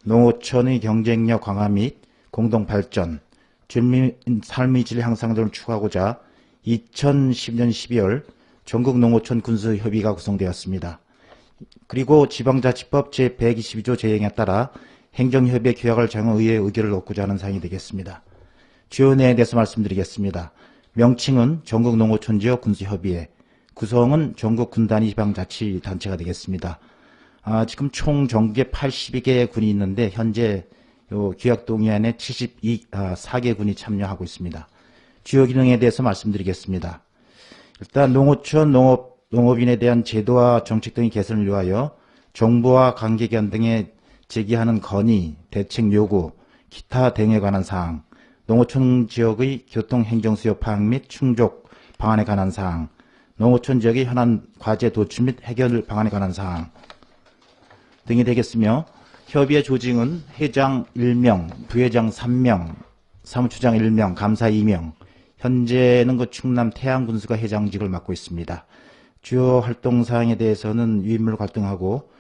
농어촌의 경쟁력 강화 및 공동 발전, 주민 삶의 질 향상 등을 추구하고자 2010년 12월 전국 농어촌 군수협의회가 구성되었습니다. 그리고 지방자치법 제122조 제행에 따라 행정협의회 규약을 정한 의회의 의결을 얻고자 하는 사항이 되겠습니다. 주요 내용에 대해서 말씀드리겠습니다. 명칭은 전국 농어촌 지역 군수협의회, 구성은 전국 군단위 지방자치단체가 되겠습니다. 지금 총 전국에 82개의 군이 있는데 현재 요 규약 동의안에 4개 군이 참여하고 있습니다. 주요 기능에 대해서 말씀드리겠습니다. 일단 농어촌 농업인에 대한 제도와 정책 등의 개선을 위하여 정부와 관계기관 등에 제기하는 건의, 대책 요구, 기타 등에 관한 사항, 농어촌 지역의 교통 행정 수요 파악 및 충족 방안에 관한 사항, 농어촌 지역의 현안 과제 도출 및 해결 방안에 관한 사항 등이 되겠으며 협의회 조직은 회장 1명, 부회장 3명, 사무처장 1명, 감사 2명, 현재는 그 충남 태안군수가 회장직을 맡고 있습니다. 주요 활동 사항에 대해서는 유인물 활동하고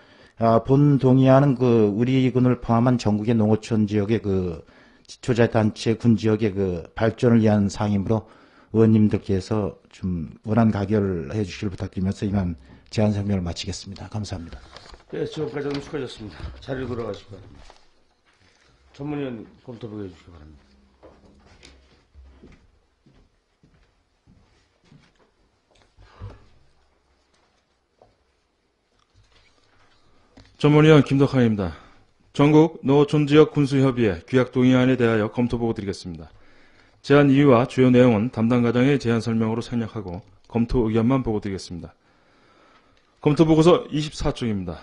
본 동의안은 그 우리 군을 포함한 전국의 농어촌 지역의 그 지초자단체 군 지역의 그 발전을 위한 사항이므로 의원님들께서 좀 원안 가결해 주시길 부탁드리면서 이만 제안 설명을 마치겠습니다. 감사합니다. 네, 지금까지 수고하셨습니다. 자리로 돌아가시기 바랍니다. 전문위원 검토 보고해 주시기 바랍니다. 전문위원 김덕환입니다. 전국 농어촌 지역 군수협의회 규약 동의안에 대하여 검토 보고 드리겠습니다. 제안 이유와 주요 내용은 담당 과장의 제안 설명으로 생략하고 검토 의견만 보고 드리겠습니다. 검토 보고서 24쪽입니다.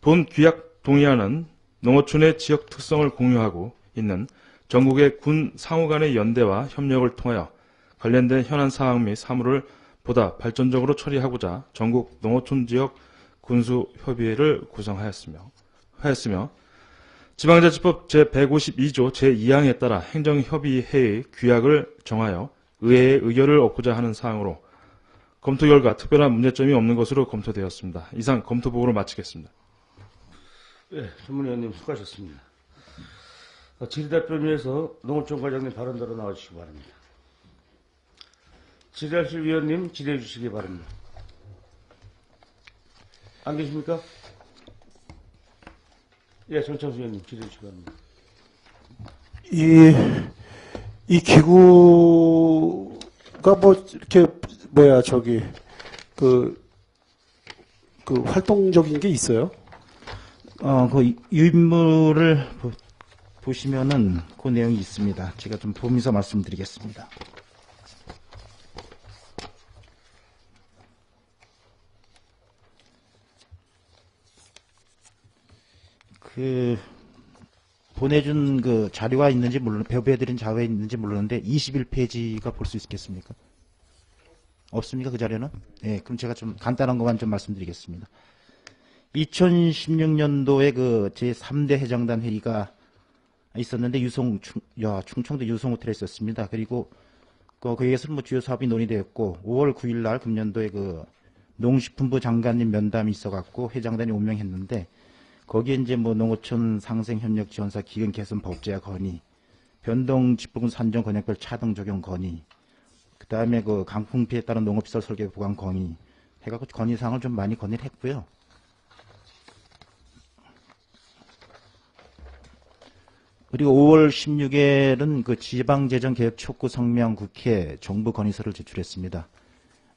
본 규약 동의안은 농어촌의 지역 특성을 공유하고 있는 전국의 군 상호 간의 연대와 협력을 통하여 관련된 현안 사항 및 사무를 보다 발전적으로 처리하고자 전국 농어촌 지역 군수협의회를 구성하였으며 지방자치법 제152조 제2항에 따라 행정협의회의 규약을 정하여 의회의 의결을 얻고자 하는 사항으로 검토 결과 특별한 문제점이 없는 것으로 검토되었습니다. 이상 검토 보고를 마치겠습니다. 네, 전문위원님 수고하셨습니다. 질의답변위에서 농어촌 과장님 발언대로 나와주시기 바랍니다. 질의하실 위원님 질의해 주시기 바랍니다. 안 계십니까? 예, 정창수 위원님 질의해 주시기 바랍니다. 이 기구가 뭐 이렇게 그 활동적인 게 있어요? 그 유인물을 보시면은 그 내용이 있습니다. 제가 좀 보면서 말씀드리겠습니다. 보내준 그 자료가 있는지 배부해드린 자료가 있는지 모르는데 21페이지가 볼 수 있겠습니까? 없습니까? 그 자료는? 네, 그럼 제가 좀 간단한 것만 좀 말씀드리겠습니다. 2016년도에 그 제3대 해장단 회의가 있었는데 충청도 유성 호텔에 있었습니다. 그리고 거기에서 뭐 주요 사업이 논의되었고 5월 9일 날 금년도에 그 농식품부 장관님 면담이 있어갖고 회장단이 5명 했는데 거기에 이제 뭐 농어촌 상생협력 지원사 기금 개선 법제화 건의, 변동 집부분 산정 권역별 차등 적용 건의, 그 다음에 그 강풍 피해에 따른 농업시설 설계 보강 건의 해갖고 건의사항을 좀 많이 건의를 했고요. 그리고 5월 16일은 그 지방재정개혁 촉구 성명 국회 정부 건의서를 제출했습니다.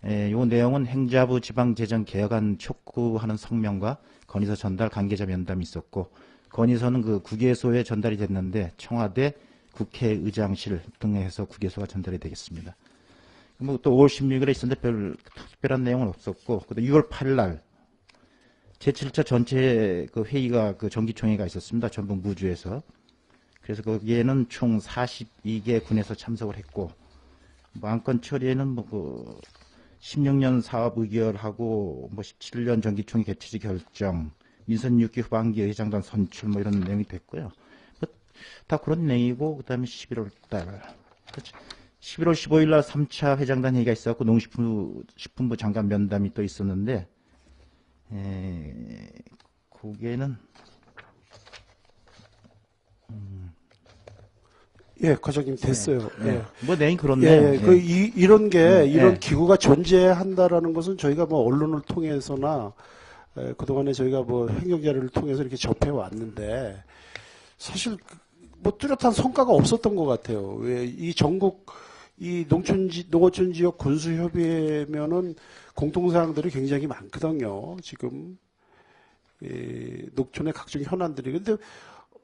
이 내용은 행자부 지방재정개혁안 촉구하는 성명과 건의서 전달 관계자 면담이 있었고, 건의서는 그 국회소에 전달이 됐는데 청와대 국회의장실 등에서 국회소가 전달이 되겠습니다. 뭐 또 5월 16일에 있었는데 별 특별한 내용은 없었고, 그다음 6월 8일 날 제7차 전체 그 회의가 그 정기총회가 있었습니다. 전북 무주에서. 그래서 거기에는 총 42개 군에서 참석을 했고, 뭐 안건 처리에는 뭐 그 16년 사업 의결하고 뭐 17년 정기총회 개최지 결정, 민선 6기 후반기 의장단 선출 뭐 이런 내용이 됐고요. 다 그런 내용이고, 그다음에 11월 달 11월 15일 날 3차 회장단 회의가 있었고 농식품부 장관 면담이 또 있었는데, 거기에는 예, 과장님 됐어요. 예. 뭐 내용 그렇네요. 예, 이런 기구가 존재한다라는 것은 저희가 뭐 언론을 통해서나 그동안에 저희가 뭐 행정자료를 통해서 이렇게 접해 왔는데, 사실 뭐 뚜렷한 성과가 없었던 것 같아요. 왜 이 전국 이 농어촌 지역 군수협의회면은 공통사항들이 굉장히 많거든요. 지금 농촌의 각종 현안들이. 근데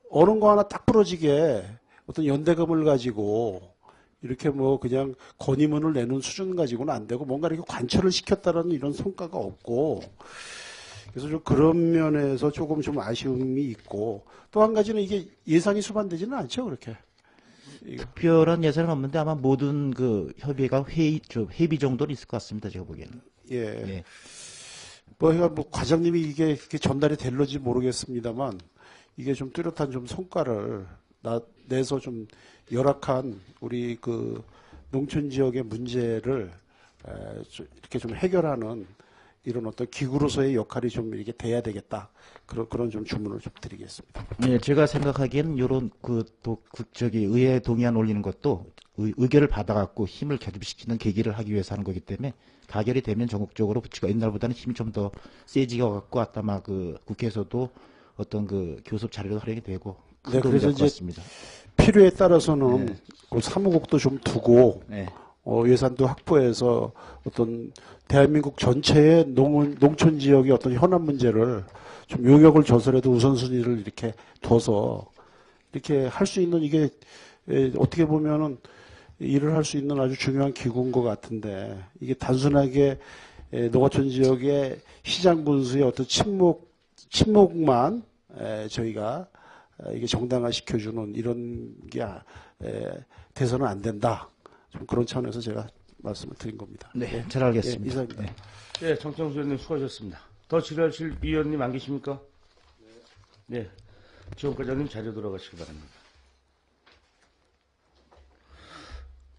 어느 거 하나 딱 부러지게 어떤 연대감을 가지고 이렇게 뭐 그냥 건의문을 내는 수준 가지고는 안 되고, 뭔가 이렇게 관철을 시켰다라는 이런 성과가 없고, 그래서 좀 그런 면에서 조금 좀 아쉬움이 있고, 또 한 가지는 이게 예산이 수반되지는 않죠, 그렇게. 특별한 예산은 없는데 아마 모든 그 협의가 회비 정도는 있을 것 같습니다, 제가 보기에는. 예. 뭐 과장님이 이게 전달이 될런지 모르겠습니다만, 이게 좀 뚜렷한 좀 성과를 내서 좀 열악한 우리 그 농촌 지역의 문제를 이렇게 좀 해결하는 이런 어떤 기구로서의 역할이 좀 이렇게 돼야 되겠다. 그런 좀 주문을 좀 드리겠습니다. 네, 제가 생각하기에는 이런 의회 동의안 올리는 것도 의결을 받아갖고 힘을 결집시키는 계기를 하기 위해서 하는 거기 때문에, 가결이 되면 전국적으로 부치가 옛날보다는 힘이 좀 더 세지가 갖고 아마 그 국회에서도 어떤 그 교섭 자료도 활용이 되고, 네, 그래서 이제 같습니다. 필요에 따라서는 그 사무국도 좀 두고 예산도 확보해서 어떤 대한민국 전체의 농촌 지역의 어떤 현안 문제를 좀 용역을 줘서라도 우선순위를 이렇게 둬서 이렇게 할 수 있는, 이게 어떻게 보면은 일을 할 수 있는 아주 중요한 기구인 것 같은데, 이게 단순하게 농어촌 지역의 시장 군수의 어떤 침묵만 저희가 이게 정당화시켜주는 이런 게 돼서는 안 된다. 좀 그런 차원에서 제가 말씀을 드린 겁니다. 네, 잘 알겠습니다. 예, 이상입니다. 네, 정창수 의원님 수고하셨습니다. 더 질의하실 위원님 안 계십니까? 네. 지원과장님 자료 들어가시기 바랍니다.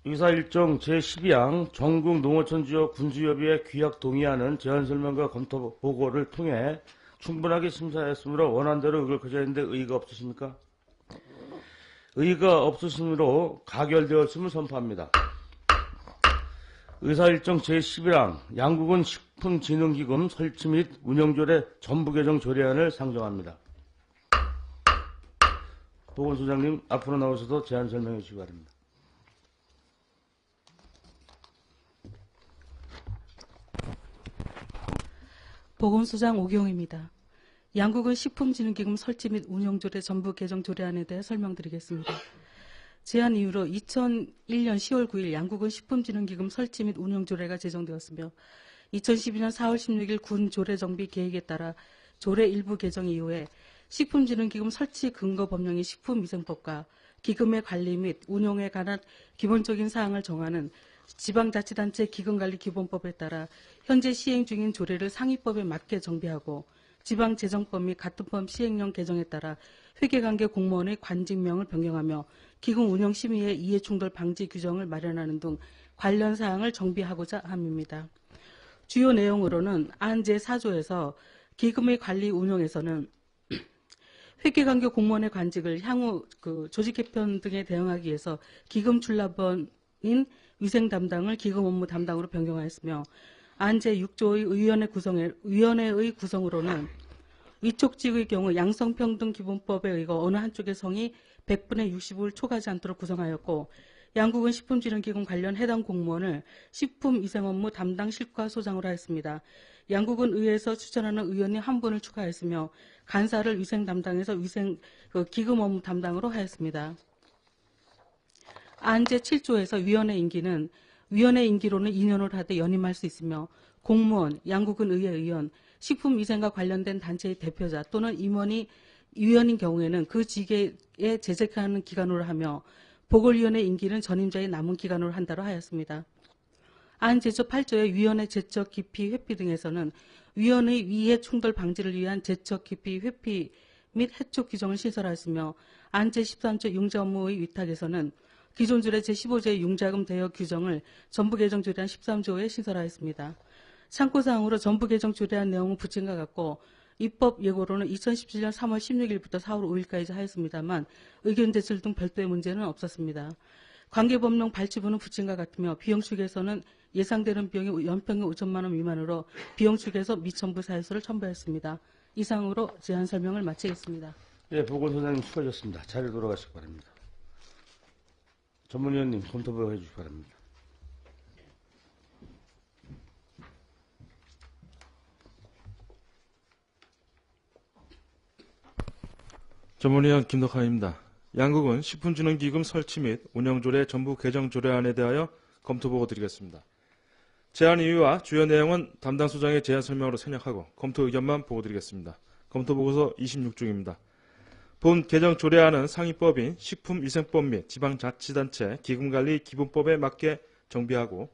의사 일정 제12항 전국 농어촌 지역 군수협의회 규약 동의안은 제안 설명과 검토 보고를 통해 충분하게 심사했으므로 원안대로 의결하자 했는데 의의가 없으십니까? 의의가 없으시므로 가결되었음을 선포합니다. 의사일정 제11항 양국은 식품진흥기금 설치 및 운영조례 전부 개정 조례안을 상정합니다. 보건소장님 앞으로 나오셔서 제안 설명해 주시기 바랍니다. 보건소장 오경입니다. 양국은 식품진흥기금 설치 및 운영조례 전부 개정 조례안에 대해 설명드리겠습니다. 제안 이후로 2001년 10월 9일 양국은 식품진흥기금 설치 및 운영조례가 제정되었으며 2012년 4월 16일 군 조례정비 계획에 따라 조례 일부 개정 이후에 식품진흥기금 설치 근거 법령인 식품위생법과 기금의 관리 및 운용에 관한 기본적인 사항을 정하는 지방자치단체 기금관리기본법에 따라 현재 시행 중인 조례를 상위법에 맞게 정비하고 지방재정법 및 같은 법 시행령 개정에 따라 회계관계 공무원의 관직명을 변경하며 기금 운영 심의의 이해충돌 방지 규정을 마련하는 등 관련 사항을 정비하고자 함입니다. 주요 내용으로는 안 제4조에서 기금의 관리 운용에서는 회계관계 공무원의 관직을 향후 조직 개편 등에 대응하기 위해서 기금 출납원인 위생 담당을 기금 업무 담당으로 변경하였으며 안제 6조의 위원회의 구성으로는 위촉직의 경우 양성평등기본법에 의거 어느 한쪽의 성이 100분의 60을 초과하지 않도록 구성하였고 양국은 식품진흥기금 관련 해당 공무원을 식품위생업무 담당 실과소장으로 하였습니다. 양국은 의회에서 추천하는 의원님 한 분을 추가했으며 간사를 위생 담당에서 기금 업무 담당으로 하였습니다. 안제 7조에서 위원회 임기로는 2년을 하되 연임할 수 있으며 공무원, 양국은 의회 의원, 식품위생과 관련된 단체의 대표자 또는 임원이 위원인 경우에는 그 직에 재직하는 기간으로 하며 보궐위원회 임기는 전임자의 남은 기간으로 한다로 하였습니다. 안제조 8조의 위원회 제적 기피 회피 등에서는 위원의 위해 충돌 방지를 위한 제적 기피 회피 및 해촉 규정을 신설하였으며 안제 13조 융자 업무의 위탁에서는 기존 줄의 제15조의 융자금 대여 규정을 전부 개정 조례안 13조에 신설하였습니다. 참고사항으로 전부 개정 조례안 내용은 부친과 같고 입법 예고로는 2017년 3월 16일부터 4월 5일까지 하였습니다만 의견 제출 등 별도의 문제는 없었습니다. 관계법령 발주부는 부친과 같으며 비용 축에서는 예상되는 비용이 연평균 5천만 원 미만으로 비용 축에서 미첨부 사유서를 첨부했습니다. 이상으로 제안 설명을 마치겠습니다. 예, 보건소장님 수고하셨습니다. 자리로 돌아가시기 바랍니다. 전문위원님 검토 해주시기 바랍니다. 전문위원 김덕환입니다. 양국은 식품진흥기금 설치 및 운영조례 전부 개정 조례안에 대하여 검토보고 드리겠습니다. 제안 이유와 주요 내용은 담당 소장의 제안 설명으로 생략하고 검토 의견만 보고 드리겠습니다. 검토보고서 26중입니다. 본 개정 조례안은 상위법인 식품위생법 및 지방자치단체 기금관리 기본법에 맞게 정비하고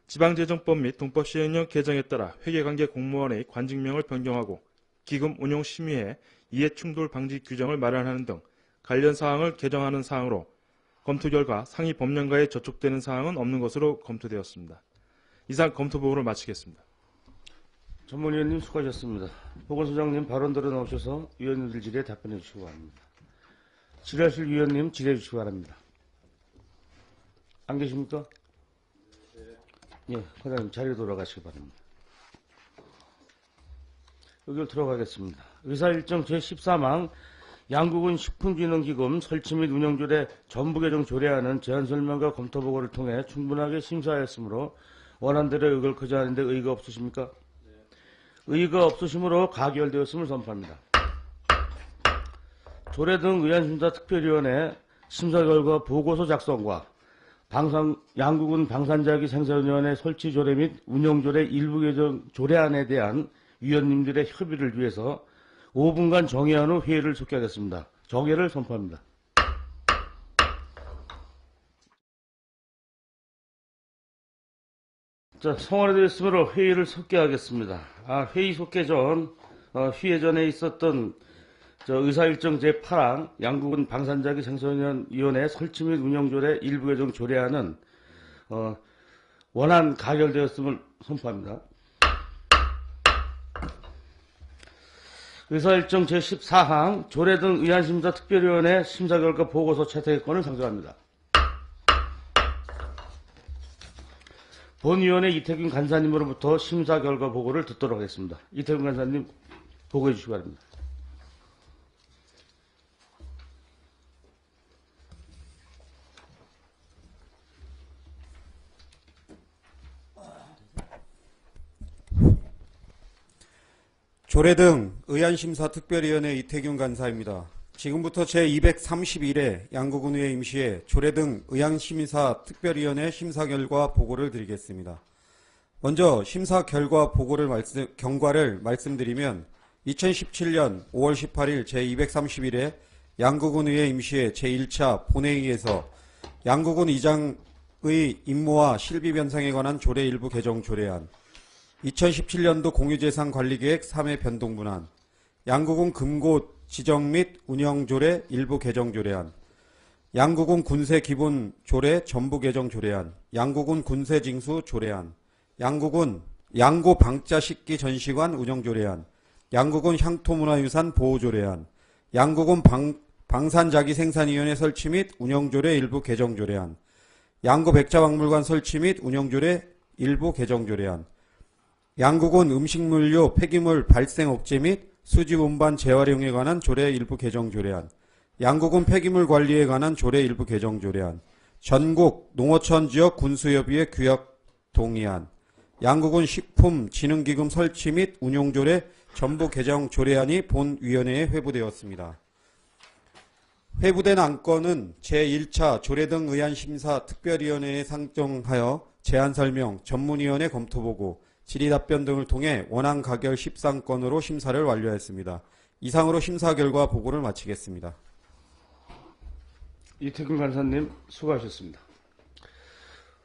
지방재정법 및 동법시행령 개정에 따라 회계관계 공무원의 관직명을 변경하고 기금 운용심의에 이해충돌 방지 규정을 마련하는 등 관련 사항을 개정하는 사항으로 검토 결과 상위 법령과에 저촉되는 사항은 없는 것으로 검토되었습니다. 이상 검토보고를 마치겠습니다. 전문위원님 수고하셨습니다. 보건소장님 발언 들어 나오셔서 위원님들 질의에 답변해 주시기 바랍니다. 질의하실 위원님 질의해 주시기 바랍니다. 안 계십니까? 예, 회장님 자리로 돌아가시기 바랍니다. 여기로 들어가겠습니다. 의사일정 제14망 양국은 식품진흥기금 설치 및 운영조례 전부 개정 조례안은 제안 설명과 검토 보고를 통해 충분하게 심사하였으므로 원안대로 의결 거부하는데 의의가 없으십니까? 네. 의의가 없으시므로 가결되었음을 선포합니다. 조례 등 의안심사특별위원회 심사 결과 보고서 작성과 양국은 방산자기 생산위원회 설치 조례 및 운영조례 일부 개정 조례안에 대한 위원님들의 협의를 위해서 5분간 정회한 후 회의를 속개하겠습니다. 정회를 선포합니다. 자, 성원이 되었으므로 회의를 속개하겠습니다. 회의 속개 전, 회의 전에 있었던 의사일정 제8항 양국은 방산자기 생산위원회 설치 및 운영조례 일부 개정 조례안은 원안 가결되었음을 선포합니다. 의사일정 제14항 조례 등 의안심사특별위원회 심사 결과 보고서 채택권을 상정합니다. 본위원회 이태균 간사님으로부터 심사 결과 보고를 듣도록 하겠습니다. 이태균 간사님 보고해 주시기 바랍니다. 조례 등 의안심사특별위원회 이태균 간사입니다. 지금부터 제231회 양구군의회 임시회 조례 등 의안심사특별위원회 심사 결과 보고를 드리겠습니다. 먼저 심사 결과 경과를 말씀드리면 2017년 5월 18일 제231회 양구군의회 임시회 제1차 본회의에서 양구군 이장의 임무와 실비 변상에 관한 조례 일부 개정 조례안, 2017년도 공유재산관리계획 3회 변동분안, 양구군 금고 지정 및 운영조례 일부 개정 조례안, 양구군 군세기본 조례 전부 개정 조례안, 양구군 군세징수 조례안, 양구군 양구 방자식기 전시관 운영 조례안, 양구군 향토문화유산 보호 조례안, 양구군 방산자기생산위원회 설치 및 운영조례 일부 개정조례안, 양구 백자박물관 설치 및 운영조례 일부 개정조례안, 양구군 음식물류 폐기물 발생 억제 및 수지 운반 재활용에 관한 조례 일부 개정조례안, 양구군 폐기물 관리에 관한 조례 일부 개정조례안, 전국 농어촌 지역 군수협의회 규약 동의안, 양구군 식품진흥기금 설치 및 운용조례 전부 개정 조례안이 본위원회에 회부되었습니다. 회부된 안건은 제1차 조례 등 의안심사 특별위원회에 상정하여 제안설명, 전문위원회 검토보고, 질의답변 등을 통해 원안 가결 13건으로 심사를 완료했습니다. 이상으로 심사 결과 보고를 마치겠습니다. 이태균 간사님 수고하셨습니다.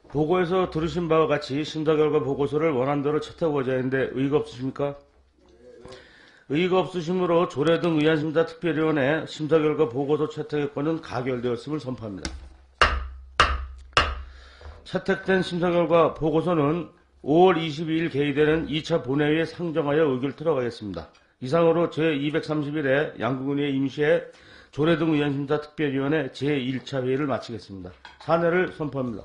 보고에서 들으신 바와 같이 심사 결과 보고서를 원안대로 채택하고자 했는데 의의가 없으십니까? 의의가 없으시므로 조례 등 의안심사 특별위원회 심사 결과 보고서 채택의 건은 가결되었음을 선포합니다. 채택된 심사 결과 보고서는 5월 22일 개의되는 2차 본회의에 상정하여 의결 들어가겠습니다. 이상으로 제231회 양구군의 임시회 조례 등 의안심사 특별위원회 제1차 회의를 마치겠습니다. 사내를 선포합니다.